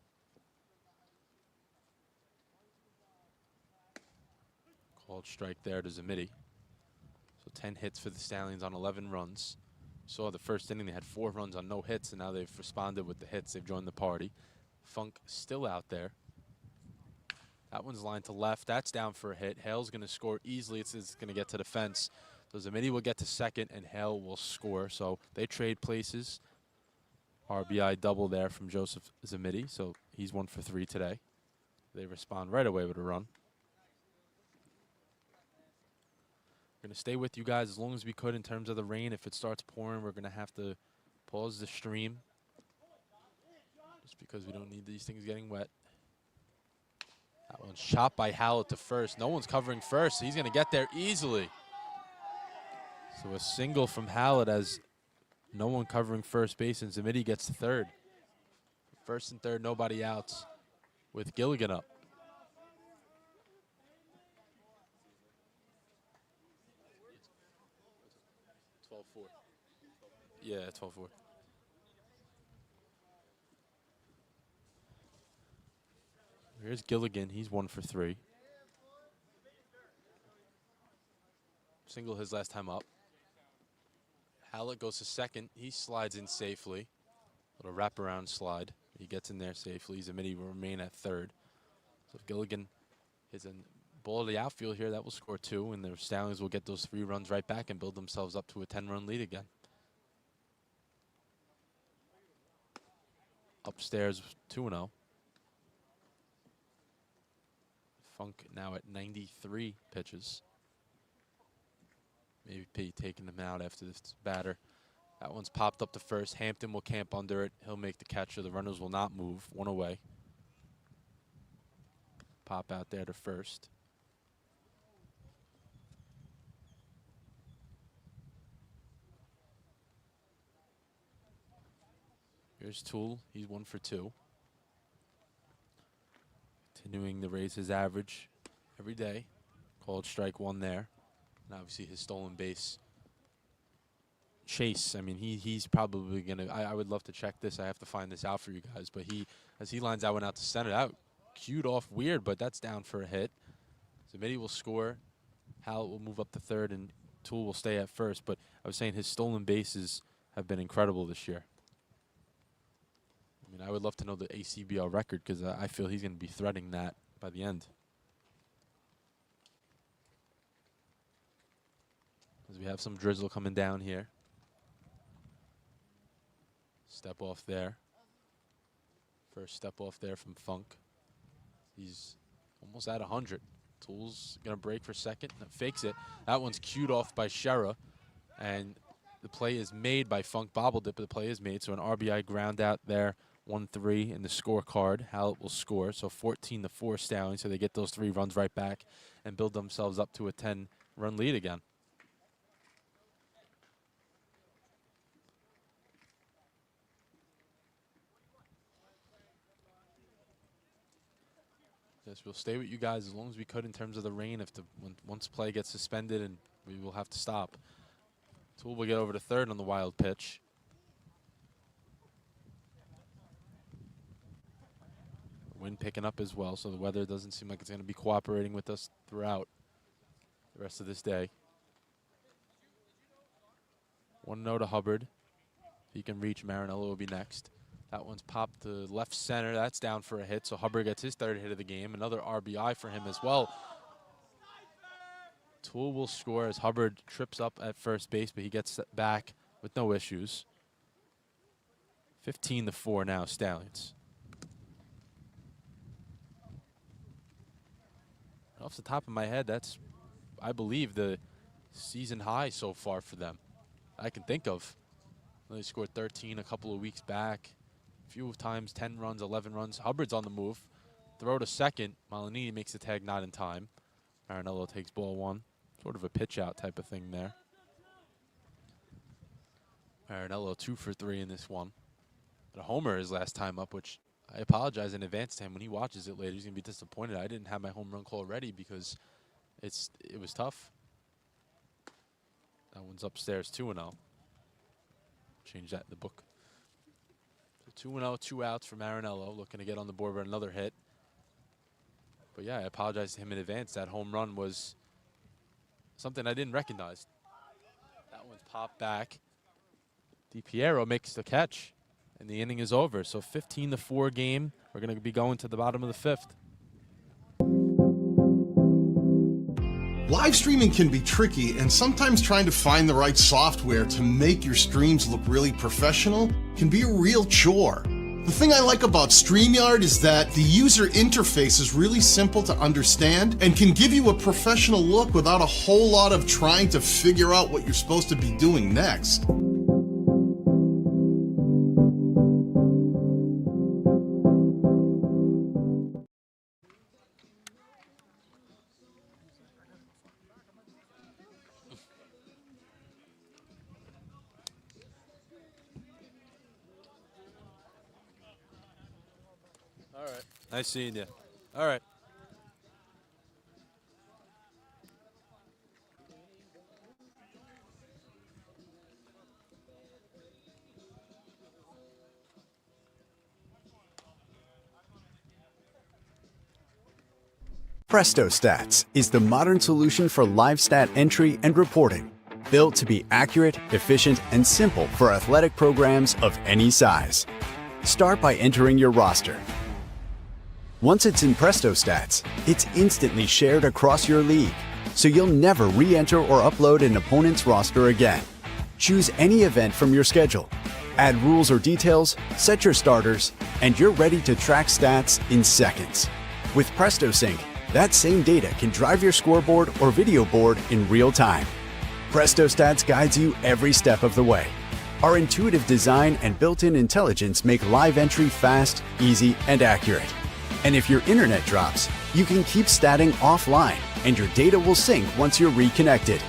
Called strike there to Zamiti. So 10 hits for the Stallions on 11 runs. Saw the first inning they had 4 runs on no hits, and now they've responded with the hits. They've joined the party. Funk still out there. That one's lined to left. That's down for a hit. Hale's going to score easily. It's going to get to the fence. So Zamiti will get to second, and Hale will score. So they trade places. RBI double there from Joseph Zamiti, so he's 1 for 3 today. They respond right away with a run. We're going to stay with you guys as long as we could in terms of the rain. If it starts pouring, we're going to have to pause the stream just because we don't need these things getting wet. That one's shot by Hallett to first. No one's covering first, so he's going to get there easily. So a single from Hallett as no one covering first base, and Zamiti gets to third. First and third, nobody outs with Gilligan up. Yeah, 12-4. Here's Gilligan. He's 1 for 3. Single his last time up. Hallett goes to second. He slides in safely. Little wraparound slide. He gets in there safely. Zamiti will remain at third. So if Gilligan hits a ball to the outfield here, that will score 2, and the Stallions will get those 3 runs right back and build themselves up to a 10-run lead again. Upstairs 2-0. Funk now at 93 pitches. Maybe taking him out after this batter. That one's popped up to first. Hampton will camp under it. He'll make the catcher. The runners will not move. 1 away. Pop out there to first. Here's Toole. He's 1 for 2. Continuing to raise his average every day. Called strike 1 there. And obviously his stolen base chase. I mean, he's probably going to, I would love to check this. I have to find this out for you guys. But as he lines that one out to center, that cued off weird, but that's down for a hit. Zamiti will score. Hallett will move up to third, and Toole will stay at first. But I was saying his stolen bases have been incredible this year. I mean, I would love to know the ACBL record because I feel he's going to be threading that by the end. As we have some drizzle coming down here. Step off there. First step off there from Funk. He's almost at 100. Toole's going to break for second. Fakes it. That one's cued off by Shera. And the play is made by Funk. Bobbled it, but the play is made. So an RBI ground out there. 1-3 in the scorecard. Hallett will score. So 14-4 Stallions. So they get those 3 runs right back and build themselves up to a 10-run lead again. Yes, we'll stay with you guys as long as we could in terms of the rain. If once play gets suspended, and we will have to stop. Toole will get over to third on the wild pitch. Wind picking up as well, so the weather doesn't seem like it's going to be cooperating with us throughout the rest of this day. 1-0 to Hubbard. If he can reach, Marinello will be next. That one's popped to left center. That's down for a hit, so Hubbard gets his 3rd hit of the game. Another RBI for him as well. Toole will score as Hubbard trips up at first base, but he gets back with no issues. 15-4 now, Stallions. Off the top of my head, that's, I believe, the season high so far for them I can think of. They scored 13 a couple of weeks back. A few times, 10 runs, 11 runs. Hubbard's on the move. Throw to second. Malinini makes the tag not in time. Marinello takes ball 1. Sort of a pitch out type of thing there. Marinello 2 for 3 in this one. But a homer his last time up, which I apologize in advance to him. When he watches it later, he's going to be disappointed. I didn't have my home run call ready because it was tough. That one's upstairs 2-0. Change that in the book. So 2-0, 2 outs for Marinello. Looking to get on the board with another hit. But yeah, I apologize to him in advance. That home run was something I didn't recognize. That one's popped back. DiPiero makes the catch, and the inning is over. So 15-4 game. We're going to be going to the bottom of the 5th. Live streaming can be tricky, and sometimes trying to find the right software to make your streams look really professional can be a real chore. The thing I like about StreamYard is that the user interface is really simple to understand and can give you a professional look without a whole lot of trying to figure out what you're supposed to be doing next. All right. Nice seeing you. All right. Presto Stats is the modern solution for live stat entry and reporting, built to be accurate, efficient, and simple for athletic programs of any size. Start by entering your roster. Once it's in Presto Stats, it's instantly shared across your league, so you'll never re-enter or upload an opponent's roster again. Choose any event from your schedule, add rules or details, set your starters, and you're ready to track stats in seconds. With Presto Sync, that same data can drive your scoreboard or video board in real time. Presto Stats guides you every step of the way. Our intuitive design and built-in intelligence make live entry fast, easy, and accurate. And if your internet drops, you can keep statting offline, and your data will sync once you're reconnected.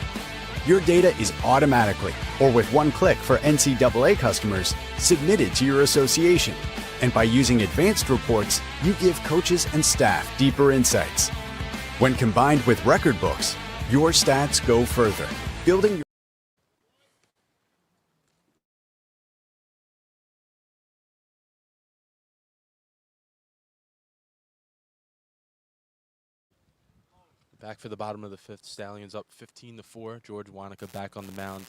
Your data is automatically, or with one click for NCAA customers, submitted to your association. And by using advanced reports, you give coaches and staff deeper insights. When combined with record books, your stats go further, building your Back for the bottom of the fifth. Stallions up 15-4. George Wanaka back on the mound.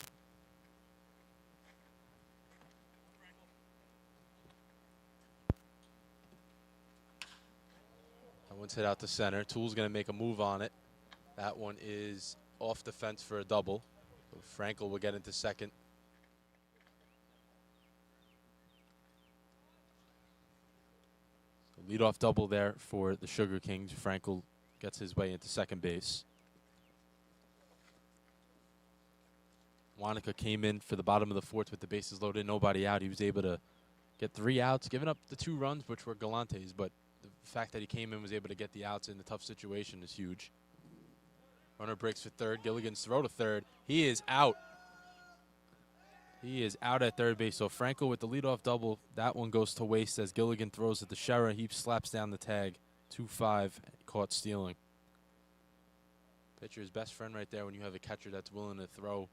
That one's hit out to center. Tool's going to make a move on it. That one is off the fence for a double. So Frankel will get into second. So leadoff double there for the Sugar Kings. Frankel gets his way into second base. Wanaka came in for the bottom of the fourth with the bases loaded, nobody out. He was able to get 3 outs, giving up the 2 runs, which were Galante's, but the fact that he came in and was able to get the outs in a tough situation is huge. Runner breaks for third. Gilligan's throw to third. He is out. He is out at third base. So Franco with the leadoff double. That one goes to waste as Gilligan throws at the Shera. He slaps down the tag. 2-5, caught stealing. Pitcher's best friend right there when you have a catcher that's willing to throw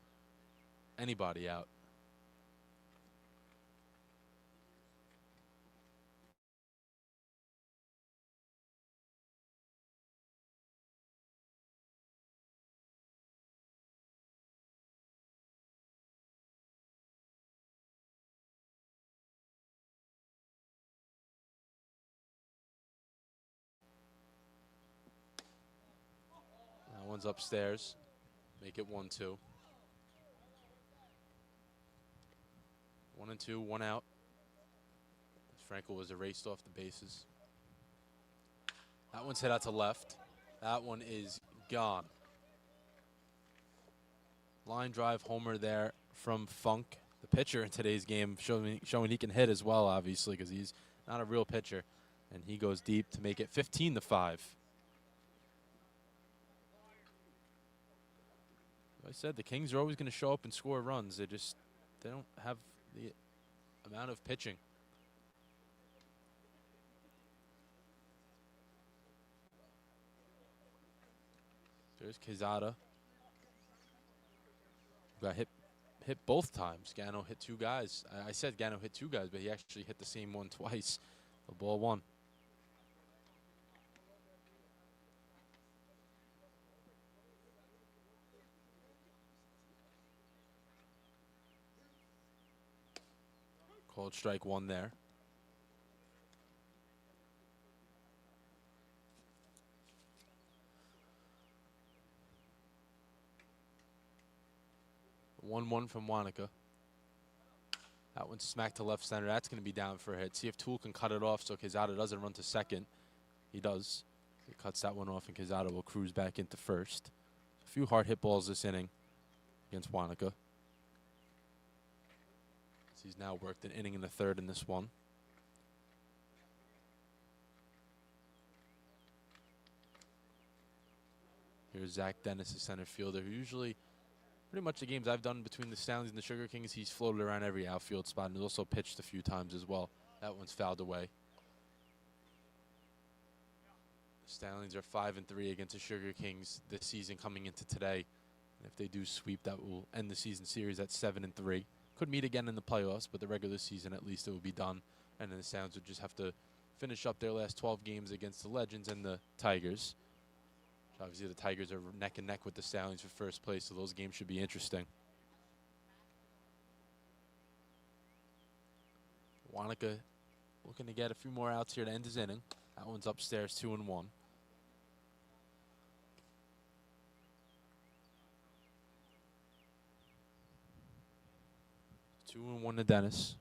anybody out. That one's upstairs. Make it 1-2. 1-2, 1 out. Frankel was erased off the bases. That one's hit out to left. That one is gone. Line drive homer there from Funk, the pitcher in today's game, showing he can hit as well, obviously, because he's not a real pitcher. And he goes deep to make it 15-5. I said the Kings are always going to show up and score runs. They don't have the amount of pitching. There's Quezada. Got hit both times. Gano hit 2 guys. I said Gano hit 2 guys, but he actually hit the same one twice. The ball 1. Called strike 1 there. 1-1 from Wanaka. That one's smacked to left center. That's going to be down for a hit. See if Toole can cut it off so Quezada doesn't run to second. He does. He cuts that one off, and Quezada will cruise back into first. A few hard hit balls this inning against Wanaka. He's now worked an inning in the third in this one. Here's Zach Dennis, the center fielder, who usually, pretty much the games I've done between the Stallions and the Sugar Kings, he's floated around every outfield spot, and he's also pitched a few times as well. That one's fouled away. The Stallions are 5-3 against the Sugar Kings this season coming into today. And if they do sweep, that will end the season series at 7-3. Could meet again in the playoffs, but the regular season at least it will be done. And then the Stallions would just have to finish up their last 12 games against the Legends and the Tigers. Obviously, the Tigers are neck and neck with the Stallions for first place, so those games should be interesting. Wanaka looking to get a few more outs here to end his inning. That one's upstairs, 2-1. 2-1 to Dennis.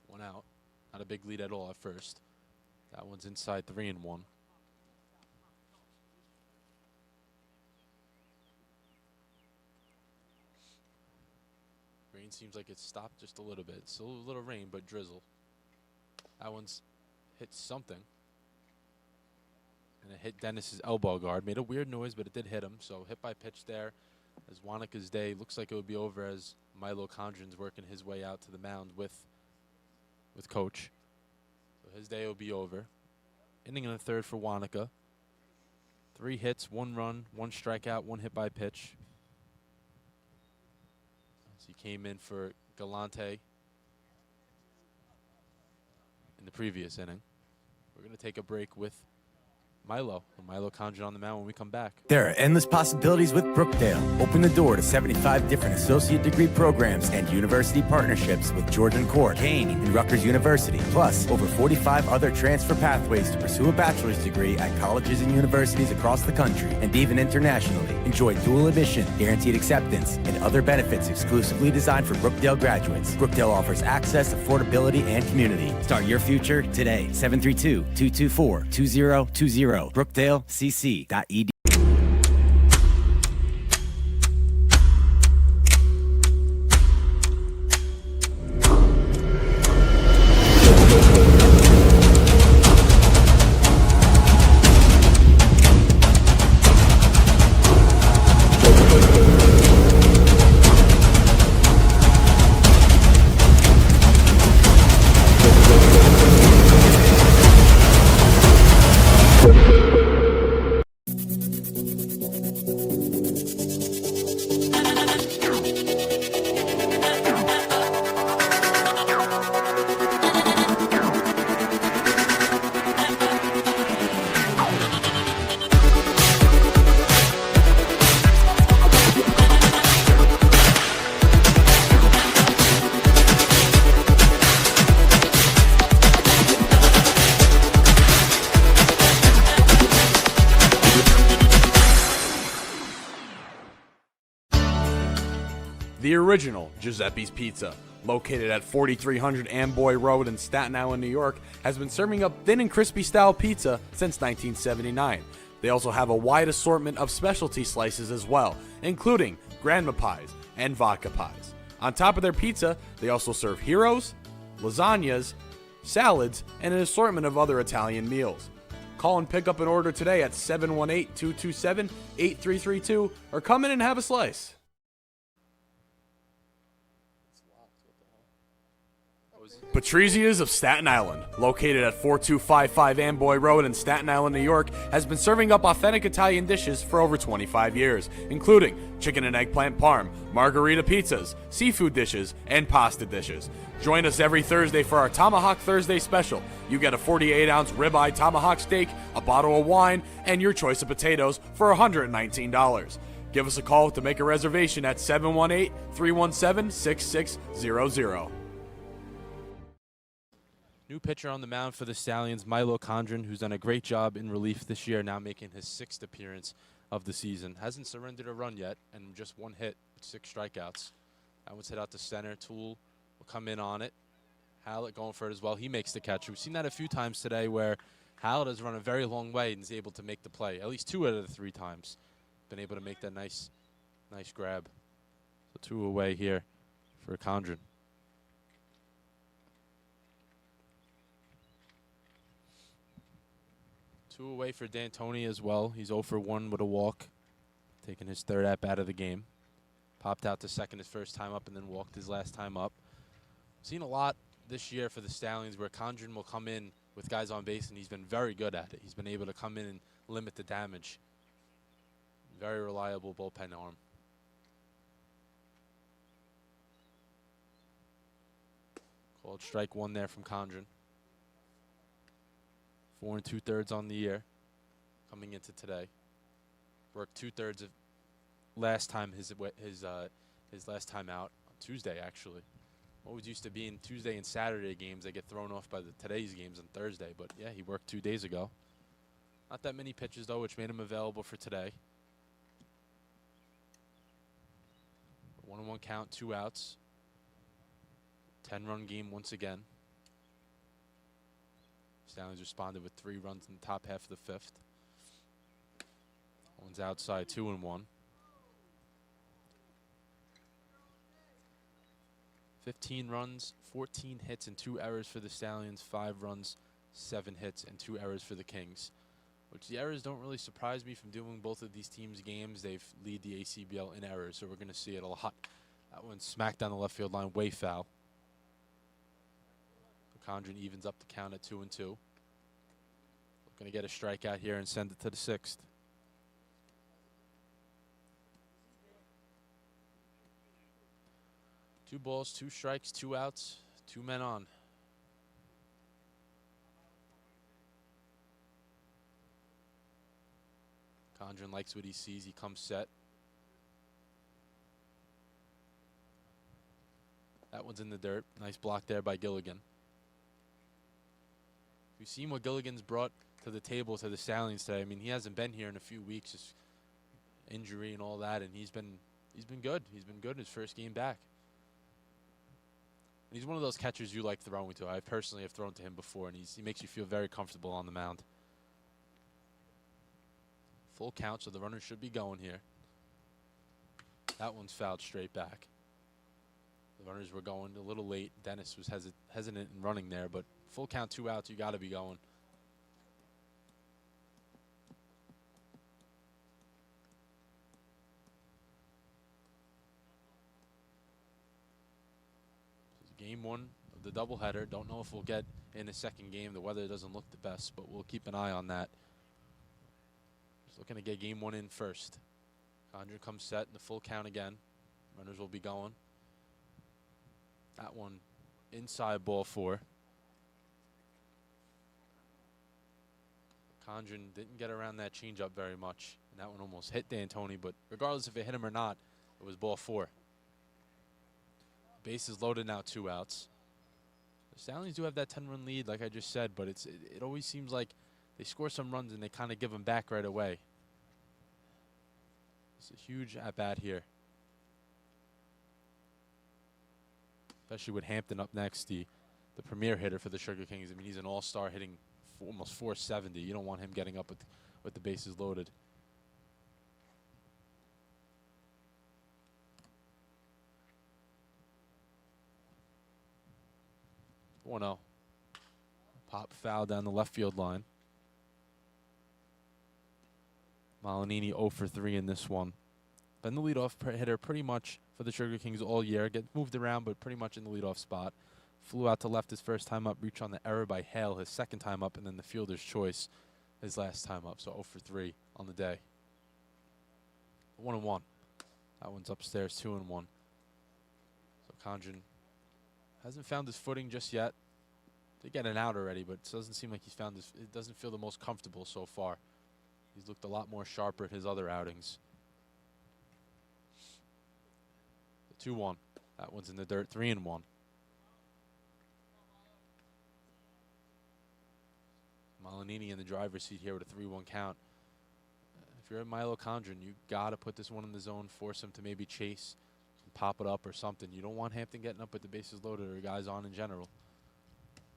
1 out. Not a big lead at all at first. That one's inside, 3-1. Rain seems like it's stopped just a little bit. Still a little rain, but drizzle. That one's hit something. And it hit Dennis's elbow guard. Made a weird noise, but it did hit him. So hit by pitch there. As Wanaka's day looks like it would be over as Milo Condren's working his way out to the mound with Coach. So his day will be over. Inning in the third for Wanaka. 3 hits, 1 run, 1 strikeout, 1 hit by pitch. So he came in for Galante in the previous inning. We're going to take a break with Milo Condren on the mound when we come back. There are endless possibilities with Brookdale. Open the door to 75 different associate degree programs and university partnerships with Georgian Court, Kane, and Rutgers University. Plus, over 45 other transfer pathways to pursue a bachelor's degree at colleges and universities across the country and even internationally. Enjoy dual admission, guaranteed acceptance, and other benefits exclusively designed for Brookdale graduates. Brookdale offers access, affordability, and community. Start your future today. 732-224-2020. BrookdaleCC.edu. The original Giuseppe's Pizza, located at 4300 Amboy Road in Staten Island, New York, has been serving up thin and crispy style pizza since 1979. They also have a wide assortment of specialty slices as well, including grandma pies and vodka pies. On top of their pizza, they also serve heroes, lasagnas, salads, and an assortment of other Italian meals. Call and pick up an order today at 718-227-8332 or come in and have a slice. Patrizia's of Staten Island, located at 4255 Amboy Road in Staten Island, New York, has been serving up authentic Italian dishes for over 25 years, including chicken and eggplant parm, margarita pizzas, seafood dishes, and pasta dishes. Join us every Thursday for our Tomahawk Thursday special. You get a 48-ounce ribeye tomahawk steak, a bottle of wine, and your choice of potatoes for $119. Give us a call to make a reservation at 718-317-6600. New pitcher on the mound for the Stallions, Milo Condren, who's done a great job in relief this year, now making his 6th appearance of the season. Hasn't surrendered a run yet, and just one hit with 6 strikeouts. That one's hit out to center. Toole will come in on it. Hallett going for it as well. He makes the catch. We've seen that a few times today where Hallett has run a very long way and is able to make the play. At least 2 out of the 3 times. Been able to make that nice grab. So 2 away here for Condren. Two away for D'Antoni as well. He's 0 for 1 with a walk, taking his 3rd at-bat of the game. Popped out to second his first time up and then walked his last time up. Seen a lot this year for the Stallions where Condren will come in with guys on base, and he's been very good at it. He's been able to come in and limit the damage. Very reliable bullpen arm. Called strike 1 there from Condren. 4 2/3 on the year coming into today. Worked 2/3 of last time his last time out on Tuesday, actually. Always used to be in Tuesday and Saturday games. They get thrown off by today's games on Thursday. But, yeah, he worked 2 days ago. Not that many pitches, though, which made him available for today. 1-1 count, 2 outs. 10-run game once again. Stallions responded with 3 runs in the top half of the 5th. One's outside, 2-1. 15 runs, 14 hits, and 2 errors for the Stallions. 5 runs, 7 hits, and 2 errors for the Kings. Which the errors don't really surprise me from doing both of these teams' games. They've lead the ACBL in errors, so we're going to see it a lot. That one smacked down the left field line, way foul. Condren evens up the count at 2-2. Going to get a strikeout here and send it to the 6th. Two balls, 2 strikes, 2 outs, 2 men on. Condren likes what he sees. He comes set. That one's in the dirt. Nice block there by Gilligan. We've seen what Gilligan's brought to the table to the Stallions today. I mean, he hasn't been here in a few weeks, just injury and all that, and he's been good. He's been good in his first game back. And he's one of those catchers you like throwing to. I personally have thrown to him before, and he makes you feel very comfortable on the mound. Full count, so the runner should be going here. That one's fouled straight back. The runners were going a little late. Dennis was hesitant in running there, but full count, 2 outs, you got to be going. Game 1 of the doubleheader. Don't know if we'll get in a second game. The weather doesn't look the best, but we'll keep an eye on that. Just looking to get game 1 in first. Condren comes set in the full count again. Runners will be going. That one inside, ball 4. Condren didn't get around that changeup very much, and that one almost hit D'Antoni, but regardless if it hit him or not, it was ball 4. Bases loaded now, 2 outs. The Stallions do have that 10-run lead, like I just said, but it always seems like they score some runs and they kind of give them back right away. It's a huge at-bat here. Especially with Hampton up next, the premier hitter for the Sugar Kings. I mean, he's an all-star hitting almost 470. You don't want him getting up with the bases loaded. 1-0. Pop foul down the left field line. Malinini 0 for 3 in this one. Been the leadoff hitter pretty much for the Sugar Kings all year. Get moved around, but pretty much in the leadoff spot. Flew out to left his first time up. Reach on the error by Hale his second time up, and then the fielder's choice his last time up. So 0 for 3 on the day. 1-1. That one's upstairs, 2-1. So Condren hasn't found his footing just yet. Did get an out already, but it doesn't seem like he's found his. It doesn't feel the most comfortable so far. He's looked a lot more sharper at his other outings. The 2-1. That one's in the dirt. 3-1. Malinini in the driver's seat here with a 3-1 count. you're at Milo Condren, you got to put this one in the zone, force him to maybe chase, pop it up or something. You don't want Hampton getting up with the bases loaded or guys on in general.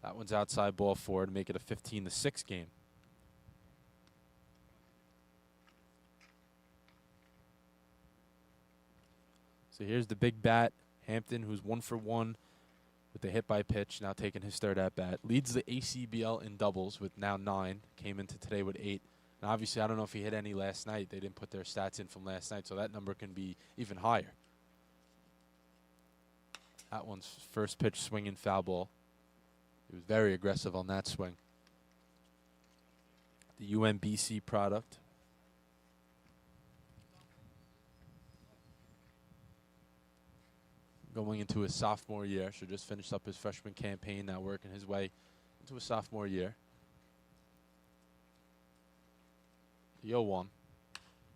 That one's outside ball 4 to make it a 15-6 game. So here's the big bat, Hampton, who's 1 for 1 with the hit by pitch, now taking his third at bat. Leads the ACBL in doubles with now 9. Came into today with 8. And obviously, I don't know if he hit any last night. They didn't put their stats in from last night, so that number can be even higher. That one's first pitch swinging foul ball. He was very aggressive on that swing. The UMBC product. Going into his sophomore year. So just finished up his freshman campaign, now working his way into his sophomore year. The 0-1.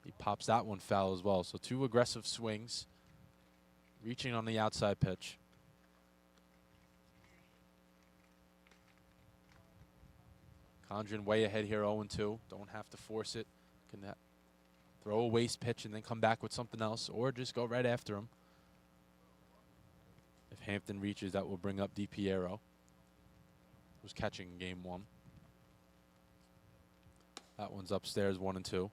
He pops that one foul as well. So 2 aggressive swings. Reaching on the outside pitch. Condren way ahead here, 0-2. Don't have to force it. Can throw a waste pitch and then come back with something else, or just go right after him. If Hampton reaches, that will bring up DiPiero, who's catching in game 1. That one's upstairs, 1-2.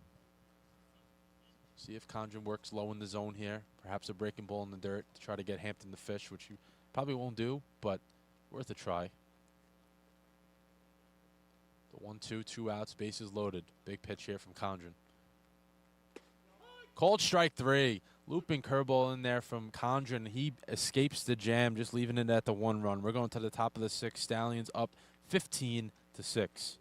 See if Condren works low in the zone here. Perhaps a breaking ball in the dirt to try to get Hampton to fish, which you probably won't do, but worth a try. The 1-2, 2 outs, bases loaded. Big pitch here from Condren. Called strike 3. Looping curveball in there from Condren. He escapes the jam, just leaving it at the 1 run. We're going to the top of the 6th. Stallions up 15-6.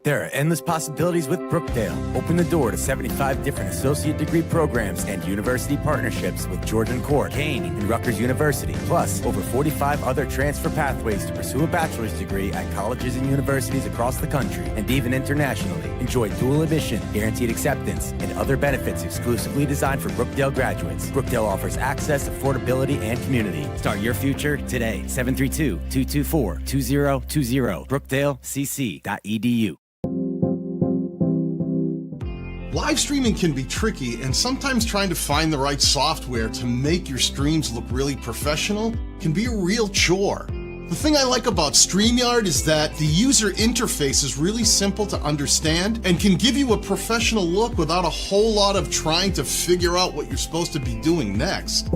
There are endless possibilities with Brookdale. Open the door to 75 different associate degree programs and university partnerships with Georgian Core, Kane, and Rutgers University. Plus, over 45 other transfer pathways to pursue a bachelor's degree at colleges and universities across the country and even internationally. Enjoy dual admission, guaranteed acceptance, and other benefits exclusively designed for Brookdale graduates. Brookdale offers access, affordability, and community. Start your future today. 732-224-2020. BrookdaleCC.edu. Live streaming can be tricky, and sometimes trying to find the right software to make your streams look really professional can be a real chore. The thing I like about StreamYard is that the user interface is really simple to understand and can give you a professional look without a whole lot of trying to figure out what you're supposed to be doing next.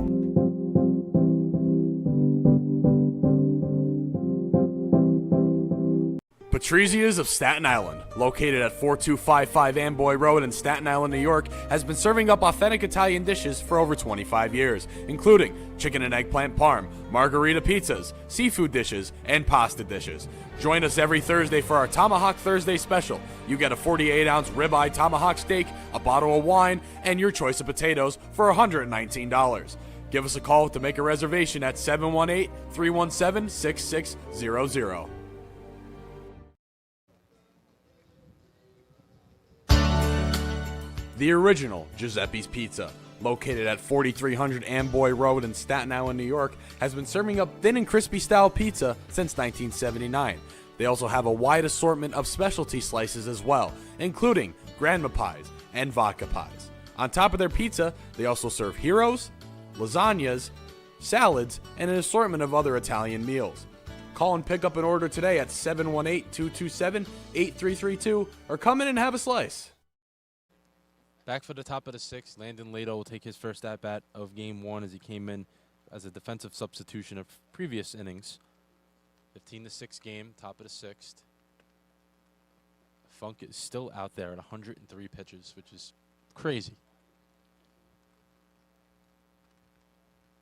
Patrizia's of Staten Island, located at 4255 Amboy Road in Staten Island, New York, has been serving up authentic Italian dishes for over 25 years, including chicken and eggplant parm, margarita pizzas, seafood dishes, and pasta dishes. Join us every Thursday for our Tomahawk Thursday special. You get a 48-ounce ribeye tomahawk steak, a bottle of wine, and your choice of potatoes for $119. Give us a call to make a reservation at 718-317-6600. The original Giuseppe's Pizza, located at 4300 Amboy Road in Staten Island, New York, has been serving up thin and crispy style pizza since 1979. They also have a wide assortment of specialty slices as well, including grandma pies and vodka pies. On top of their pizza, they also serve heroes, lasagnas, salads, and an assortment of other Italian meals. Call and pick up an order today at 718-227-8332 or come in and have a slice. Back for the top of the 6th, Landon Lato will take his first at-bat of Game 1 as he came in as a defensive substitution of previous innings. 15-6 game, top of the 6th. Funk is still out there at 103 pitches, which is crazy.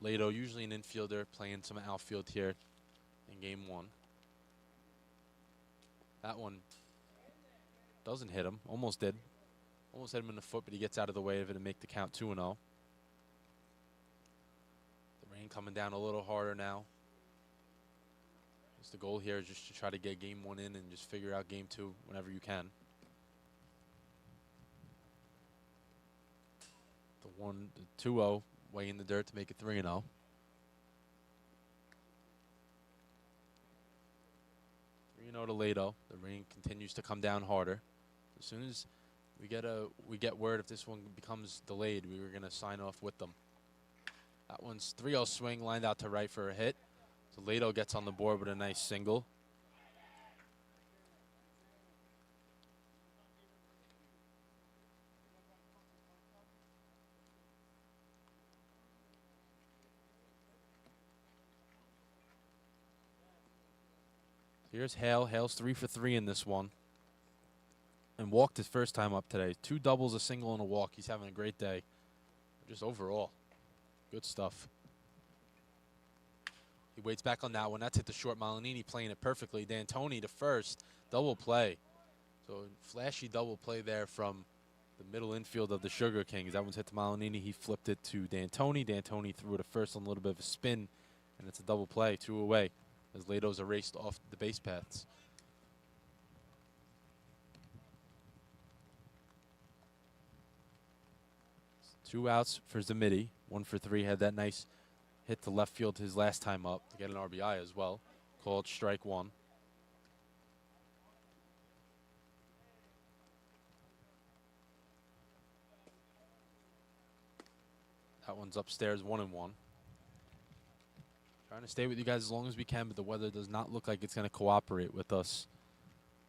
Lato, usually an infielder, playing some outfield here in Game 1. That one doesn't hit him, almost did. Almost hit him in the foot, but he gets out of the way of it and make the count 2-0. The rain coming down a little harder now. The goal here is just to try to get Game 1 in and just figure out Game 2 whenever you can. The 2-0 way in the dirt to make it 3-0. 3-0 to Lato. The rain continues to come down harder. As soon as we get word if this one becomes delayed, we were gonna sign off with them. That one's 3-0 swing, lined out to right for a hit. So Lato gets on the board with a nice single. Here's Hale. Hale's 3 for 3 in this one. And walked his first time up today. 2 doubles, a single, and a walk. He's having a great day. Just overall, good stuff. He waits back on that one. That's hit the short. Malinini playing it perfectly. D'Antoni to first. Double play. So flashy double play there from the middle infield of the Sugar Kings. That one's hit to Malinini. He flipped it to D'Antoni. D'Antoni threw it a first on a little bit of a spin. And it's a double play, 2 away, as Lato's erased off the base paths. Two outs for Zamidi. 1 for 3. Had that nice hit to left field his last time up to get an RBI as well. Called strike 1. That one's upstairs, 1-1. Trying to stay with you guys as long as we can, but the weather does not look like it's going to cooperate with us.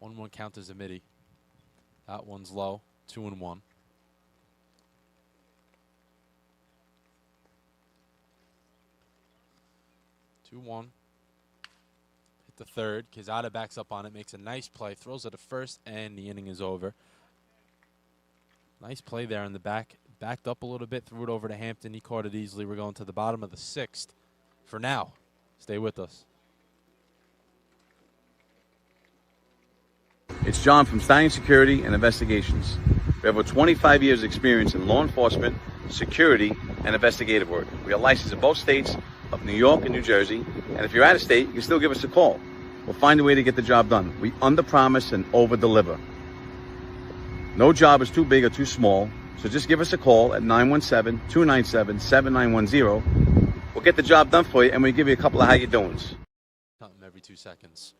1-1 count to Zamidi. That one's low, 2-1. Hit the third. Quezada backs up on it, makes a nice play, throws it to first, and the inning is over. Nice play there in the back. Backed up a little bit, threw it over to Hampton. He caught it easily. We're going to the bottom of the 6th. For now, stay with us. It's John from Stallions Security and Investigations. We have over 25 years experience in law enforcement, security, and investigative work. We are licensed in both states of New York and New Jersey. And if you're out of state, you can still give us a call. We'll find a way to get the job done. We under-promise and over-deliver. No job is too big or too small, so just give us a call at 917-297-7910. We'll get the job done for you, and we'll give you a couple of how you doings. Count them every 2 seconds.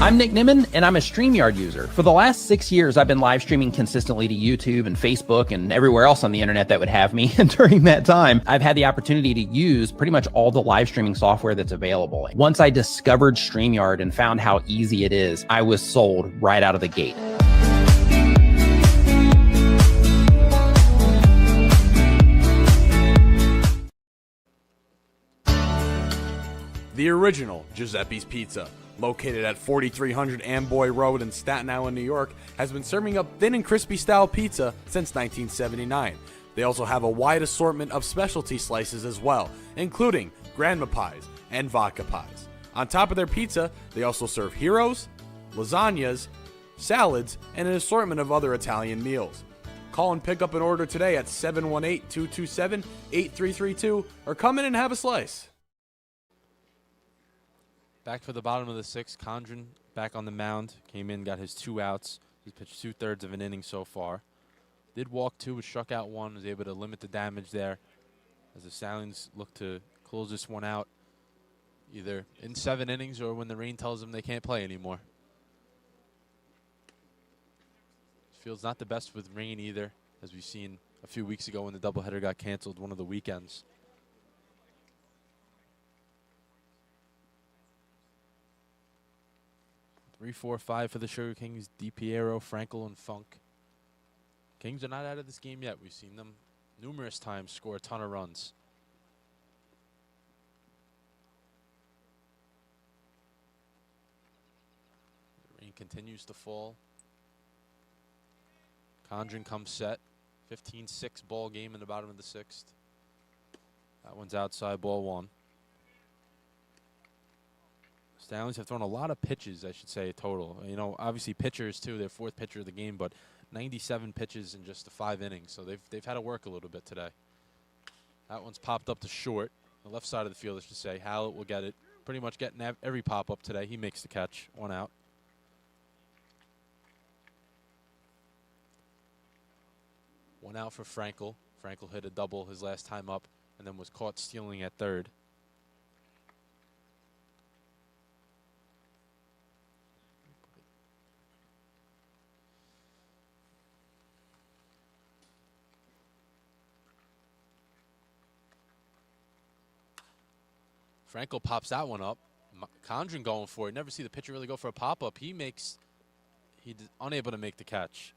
I'm Nick Nimmin, and I'm a StreamYard user. For the last 6 years, I've been live streaming consistently to YouTube and Facebook and everywhere else on the internet that would have me. And during that time, I've had the opportunity to use pretty much all the live streaming software that's available. Once I discovered StreamYard and found how easy it is, I was sold right out of the gate. The original Giuseppe's Pizza, located at 4300 Amboy Road in Staten Island, New York, has been serving up thin and crispy style pizza since 1979. They also have a wide assortment of specialty slices as well, including grandma pies and vodka pies. On top of their pizza, they also serve heroes, lasagnas, salads, and an assortment of other Italian meals. Call and pick up an order today at 718-227-8332 or come in and have a slice. Back for the bottom of the 6th, Condren back on the mound. Came in, got his 2 outs. He's pitched 2/3 of an inning so far. Did walk 2, was struck out 1, was able to limit the damage there as the Stallions look to close this one out either in 7 innings or when the rain tells them they can't play anymore. This field's not the best with rain either, as we've seen a few weeks ago when the doubleheader got canceled one of the weekends. 3-4-5 for the Sugar Kings. DiPiero, Frankel, and Funk. Kings are not out of this game yet. We've seen them numerous times score a ton of runs. The rain continues to fall. Condren comes set. 15-6 ball game in the bottom of the 6th. That one's outside, ball 1. Stallions have thrown a lot of pitches, I should say, total. You know, obviously pitchers, too. Their 4th pitcher of the game, but 97 pitches in just the 5 innings. So they've had to work a little bit today. That one's popped up to short. The left side of the field, I should say. Hallett will get it. Pretty much getting every pop-up today. He makes the catch. 1 out. One out for Frankel. Frankel hit a double his last time up. and then was caught stealing at third. Frankel pops that one up. Condren going for it. Never see the pitcher really go for a pop-up. He's unable to make the catch.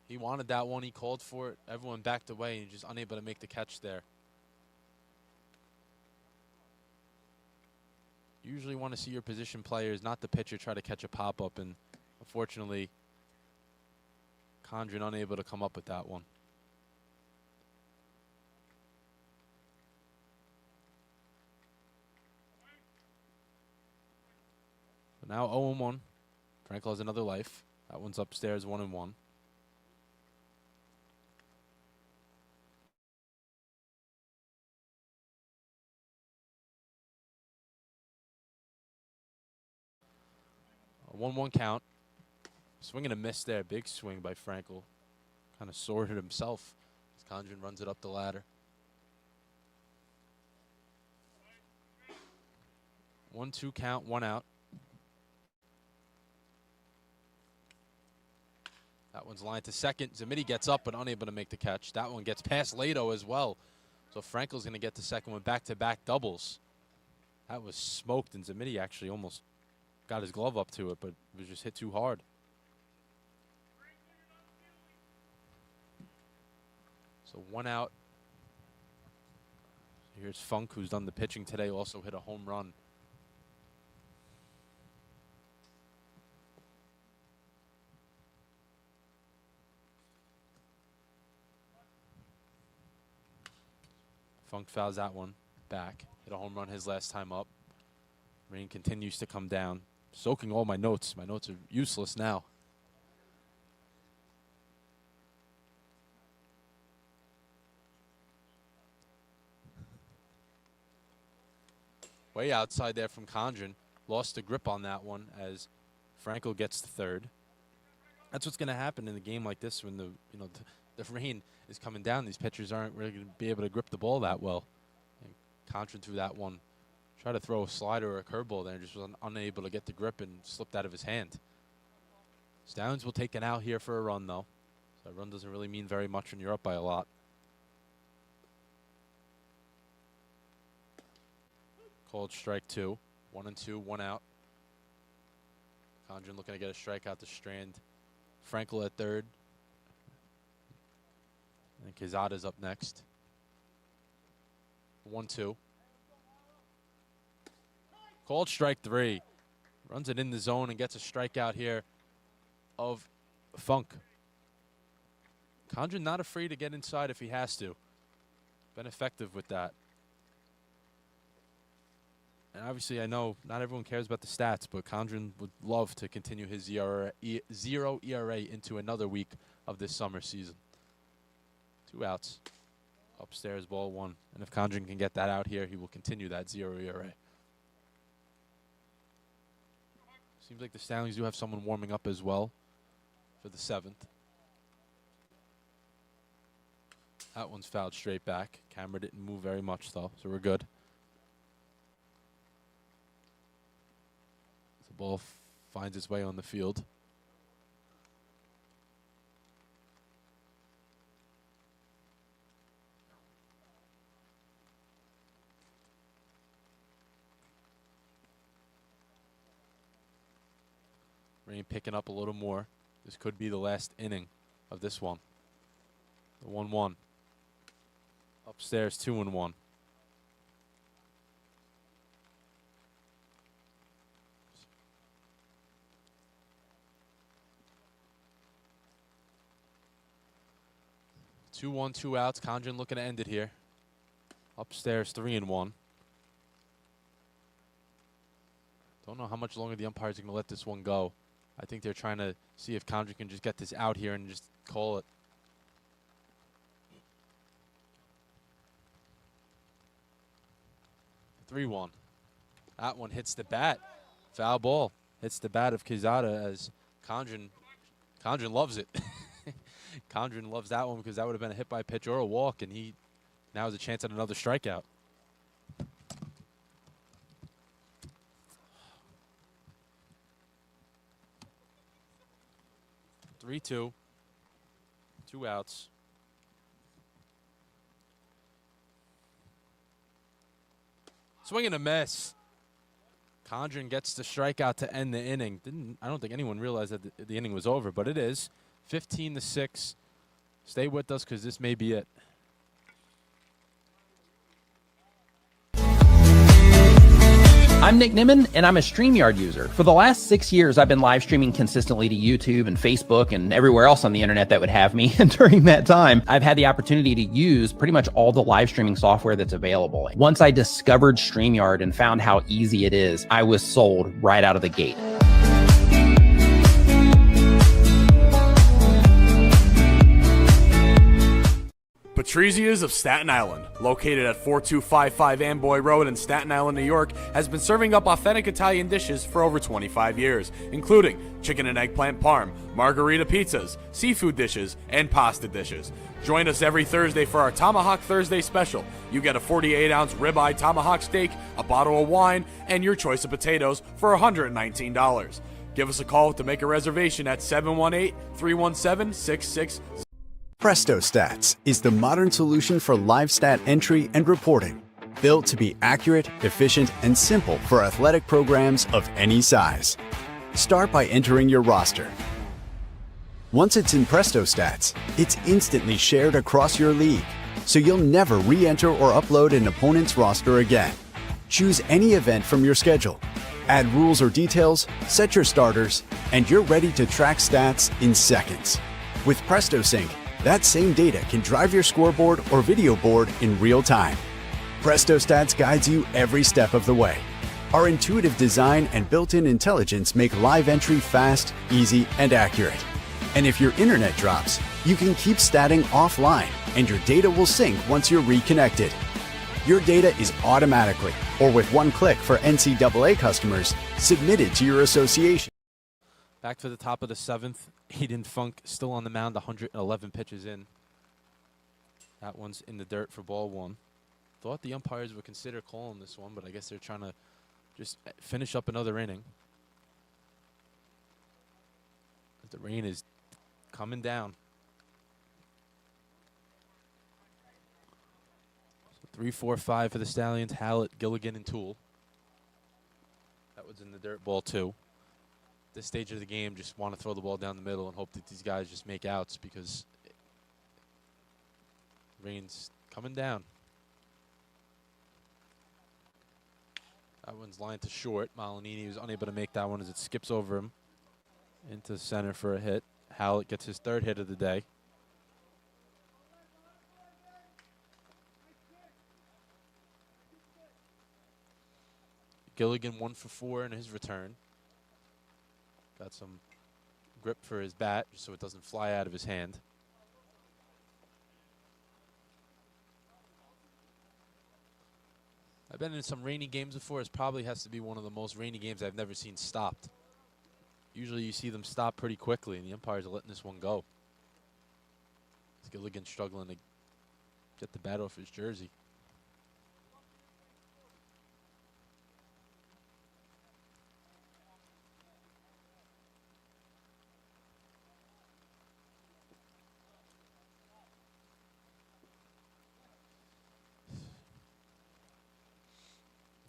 He wanted that one. He called for it. Everyone backed away, and just unable to make the catch there. Usually want to see your position players, not the pitcher, try to catch a pop-up, and unfortunately, Condren unable to come up with that one. But now 0-1. Frankel has another life. That one's upstairs, 1-1. A 1-1 count. Swing and a miss there. Big swing by Frankel. Kind of sorted himself as Condren runs it up the ladder. 1-2 count, 1 out. That one's lined to second. Zamiti gets up but unable to make the catch. That one gets past Lato as well. So Frankel's going to get the second one, back-to-back doubles. That was smoked, and Zamiti actually almost got his glove up to it, but it was just hit too hard. So 1 out. Here's Funk, who's done the pitching today, also hit a home run. Funk fouls that one back. Hit a home run his last time up. Rain continues to come down. Soaking all my notes. My notes are useless now. Way outside there from Condren. Lost the grip on that one as Frankel gets the third. That's what's going to happen in a game like this when the rain is coming down. These pitchers aren't really going to be able to grip the ball that well. And Condren threw that one. Tried to throw a slider or a curveball there and just was unable to get the grip and slipped out of his hand. Stallions will take an out here for a run, though. So a run doesn't really mean very much when you're up by a lot. Called strike 2. 1-2, 1 out. Condren looking to get a strikeout to Strand. Frankel at third. And Quezada's up next. 1-2. Called strike 3. Runs it in the zone and gets a strikeout here of Funk. Condren not afraid to get inside if he has to. Been effective with that. And obviously I know not everyone cares about the stats, but Condren would love to continue his zero ERA into another week of this summer season. 2 outs. Upstairs, ball 1. And if Condren can get that out here, he will continue that 0 ERA. Seems like the Stallions do have someone warming up as well for the 7th. That one's fouled straight back. Camera didn't move very much, though, so we're good. The ball finds its way on the field. Rain picking up a little more. This could be the last inning of this one. The 1-1. Upstairs, 2-1. Two, 1, 2 outs. Condren looking to end it here. Upstairs, 3-1. Don't know how much longer the umpires are going to let this one go. I think they're trying to see if Condren can just get this out here and just call it. The 3-1. That one hits the bat. Foul ball. Hits the bat of Quezada as Condren loves it. Condren loves that one because that would have been a hit by pitch or a walk, and he Now has a chance at another strikeout. Three-two. 2 outs. Swing and a miss. Condren gets the strikeout to end the inning. I don't think anyone realized that the inning was over, but it is. 15-6. Stay with us because this may be it. I'm Nick Nimmin, and I'm a StreamYard user. For the last 6 years, I've been live streaming consistently to YouTube and Facebook and everywhere else on the internet that would have me. And during that time, I've had the opportunity to use pretty much all the live streaming software that's available. Once I discovered StreamYard and found how easy it is, I was sold right out of the gate. Patrizia's of Staten Island, located at 4255 Amboy Road in Staten Island, New York, has been serving up authentic Italian dishes for over 25 years, including chicken and eggplant parm, margarita pizzas, seafood dishes, and pasta dishes. Join us every Thursday for our Tomahawk Thursday special. You get a 48-ounce ribeye tomahawk steak, a bottle of wine, and your choice of potatoes for $119. Give us a call to make a reservation at 718-317-6600. Presto Stats is the modern solution for live stat entry and reporting, built to be accurate, efficient, and simple for athletic programs of any size. Start by entering your roster. Once it's in Presto Stats, it's instantly shared across your league, so you'll never re-enter or upload an opponent's roster again. Choose any event from your schedule, add rules or details, set your starters, and you're ready to track stats in seconds. With Presto Sync, that same data can drive your scoreboard or video board in real time. Presto Stats guides you every step of the way. Our intuitive design and built-in intelligence make live entry fast, easy, and accurate. And if your internet drops, you can keep statting offline and your data will sync once you're reconnected. Your data is automatically, or with one click for NCAA customers, submitted to your association. Back to the top of the 7th. Aiden Funk still on the mound, 111 pitches in. That one's in the dirt for ball 1. Thought the umpires would consider calling this one, but I guess they're trying to just finish up another inning. The rain is coming down. 3-4-5 for the Stallions. Hallett, Gilligan, and Toole. That was in the dirt, ball 2. This stage of the game, just want to throw the ball down the middle and hope that these guys just make outs because rain's coming down. That one's lined to short. Malinini was unable to make that one as it skips over him into center for a hit. Hallett gets his 3rd hit of the day. Gilligan 1 for 4 in his return. Got some grip for his bat just so it doesn't fly out of his hand. I've been in some rainy games before. This probably has to be one of the most rainy games I've never seen stopped. Usually you see them stop pretty quickly, and the umpires are letting this one go. Gilligan struggling to get the bat off his jersey.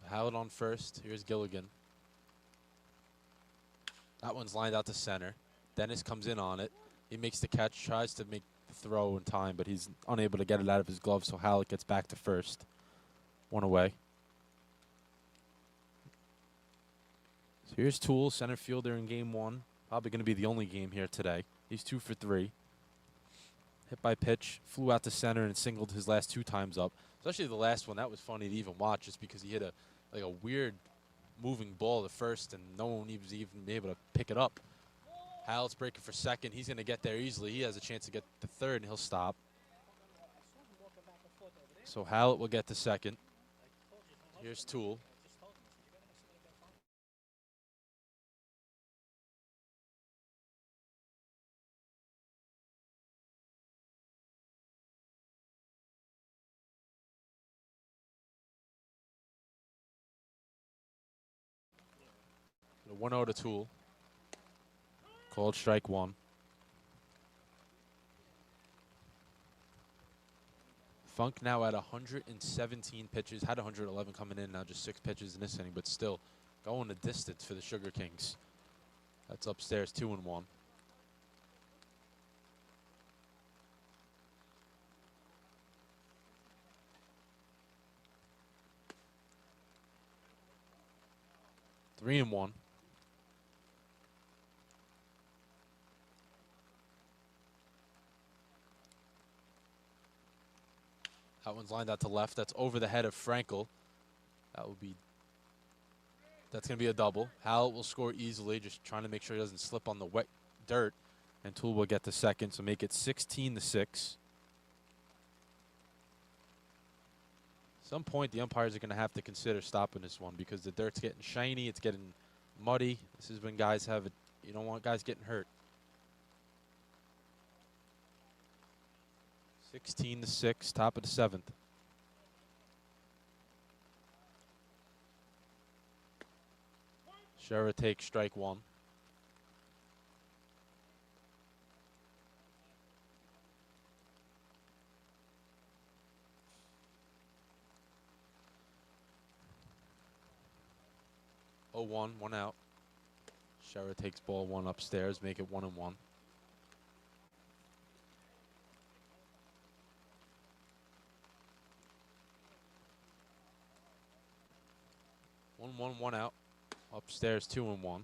Hallett on first. Here's Gilligan. That one's lined out to center. Dennis comes in on it. He makes the catch, tries to make the throw in time, but he's unable to get it out of his glove, so Hallett gets back to first. 1 away. So here's Toole, center fielder in game 1. Probably going to be the only game here today. He's 2 for 3. Hit by pitch, flew out to center and singled his last 2 times up. Especially the last one, that was funny to even watch just because he hit a weird moving ball at first and no one was even able to pick it up. Hallett's breaking for second. He's going to get there easily. He has a chance to get to third and he'll stop. So Hallett will get to second. Here's Toole. The 1-0 to Tool. Called strike one. Funk now at 117 pitches. Had 111 coming in, now just 6 pitches in this inning, but still going the distance for the Sugar Kings. That's upstairs, 2-1. Three and one. That one's lined out to left. That's over the head of Frankel. That's going to be a double. Howell will score easily, just trying to make sure he doesn't slip on the wet dirt. And Tool will get the second, so make it 16-6. Some point, the umpires are going to have to consider stopping this one because the dirt's getting shiny, it's getting muddy. This is when guys have it. You don't want guys getting hurt. 16-6, top of the 7th. Shera takes strike one. Oh, 1 out. Shera takes ball one upstairs, make it 1-1. 1 out. Upstairs, 2-1.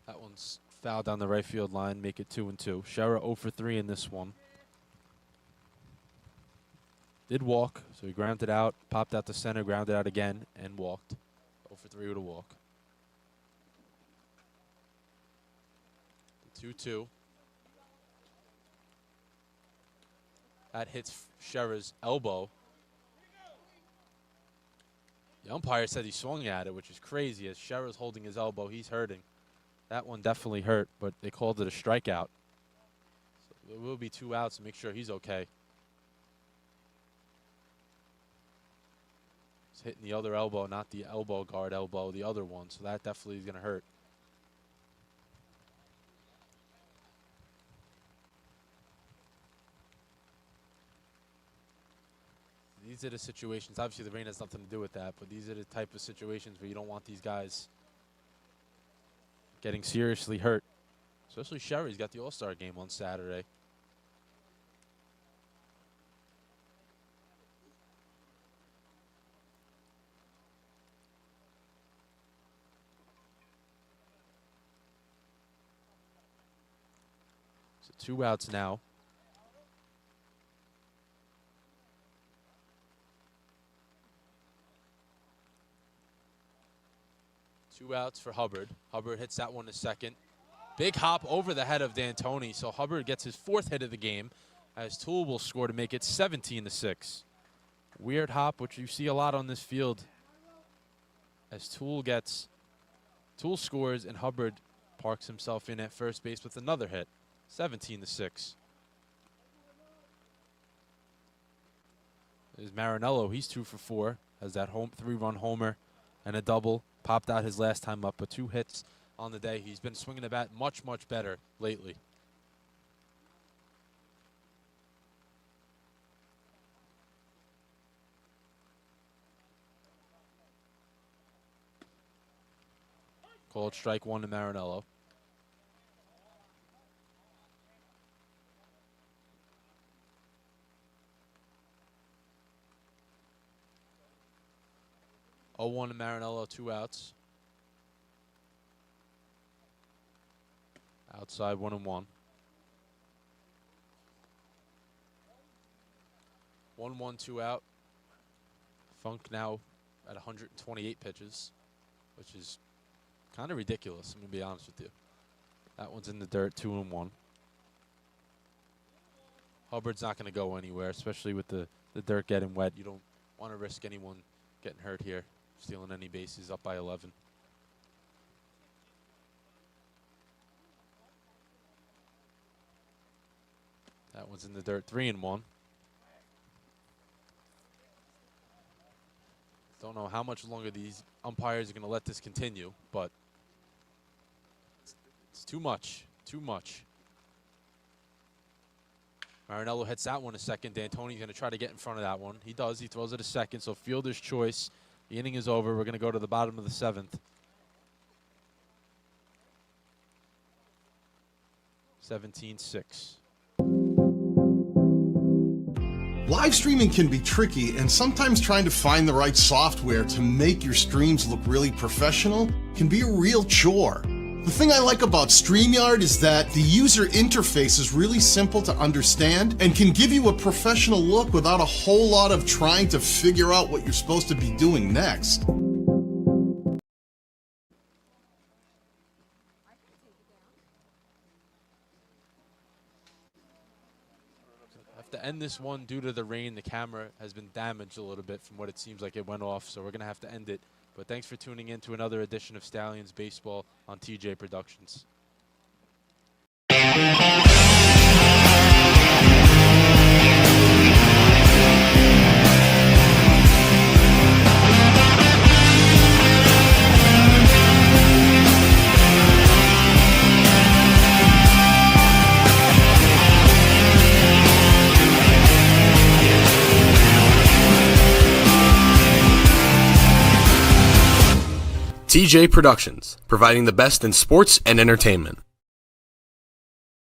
That one's foul down the right field line, make it 2-2. Shera 0 for 3 in this one. Did walk, so he grounded out, popped out to center, grounded out again, and walked. 0 for 3 with a walk. 2-2. That hits Shera's elbow. The umpire said he swung at it, which is crazy. As Shera's holding his elbow, he's hurting. That one definitely hurt, but they called it a strikeout. So there will be 2 outs to make sure he's okay. He's hitting the other elbow, not the elbow guard elbow, the other one. So that definitely is going to hurt. These are the situations, obviously the rain has nothing to do with that, but these are the type of situations where you don't want these guys getting seriously hurt. Especially Shera, he's got the All-Star game on Saturday. So 2 outs now. Two outs for Hubbard. Hubbard hits that one to second. Big hop over the head of D'Antoni, so Hubbard gets his 4th hit of the game as Tool will score to make it 17-6. Weird hop, which you see a lot on this field as Tool scores and Hubbard parks himself in at first base with another hit. 17-6. There's Marinello. He's 2 for 4. Has that 3-run homer and a double. Popped out his last time up, but 2 hits on the day. He's been swinging the bat much, much better lately. Called strike one to Marinello. Oh, 1 to Marinello, 2 outs. Outside 1-1. 1-1, 2 out. Funk now at 128 pitches, which is kind of ridiculous, I'm going to be honest with you. That one's in the dirt, 2-1. Hubbard's not going to go anywhere, especially with the dirt getting wet. You don't want to risk anyone getting hurt here, stealing any bases up by 11. That one's in the dirt, 3-1. Don't know how much longer these umpires are going to let this continue, but it's too much, too much. Marinello hits that one a second. D'Antoni's going to try to get in front of that one. He does. He throws it a second, so fielder's choice. The inning is over. We're going to go to the bottom of the 7th. 17-6. Live streaming can be tricky, and sometimes trying to find the right software to make your streams look really professional can be a real chore. The thing I like about StreamYard is that the user interface is really simple to understand and can give you a professional look without a whole lot of trying to figure out what you're supposed to be doing next. To end this one due to the rain, the camera has been damaged a little bit from what it seems like it went off, so we're going to have to end it. But thanks for tuning in to another edition of Stallions Baseball on TJ Productions. TJ Productions, providing the best in sports and entertainment.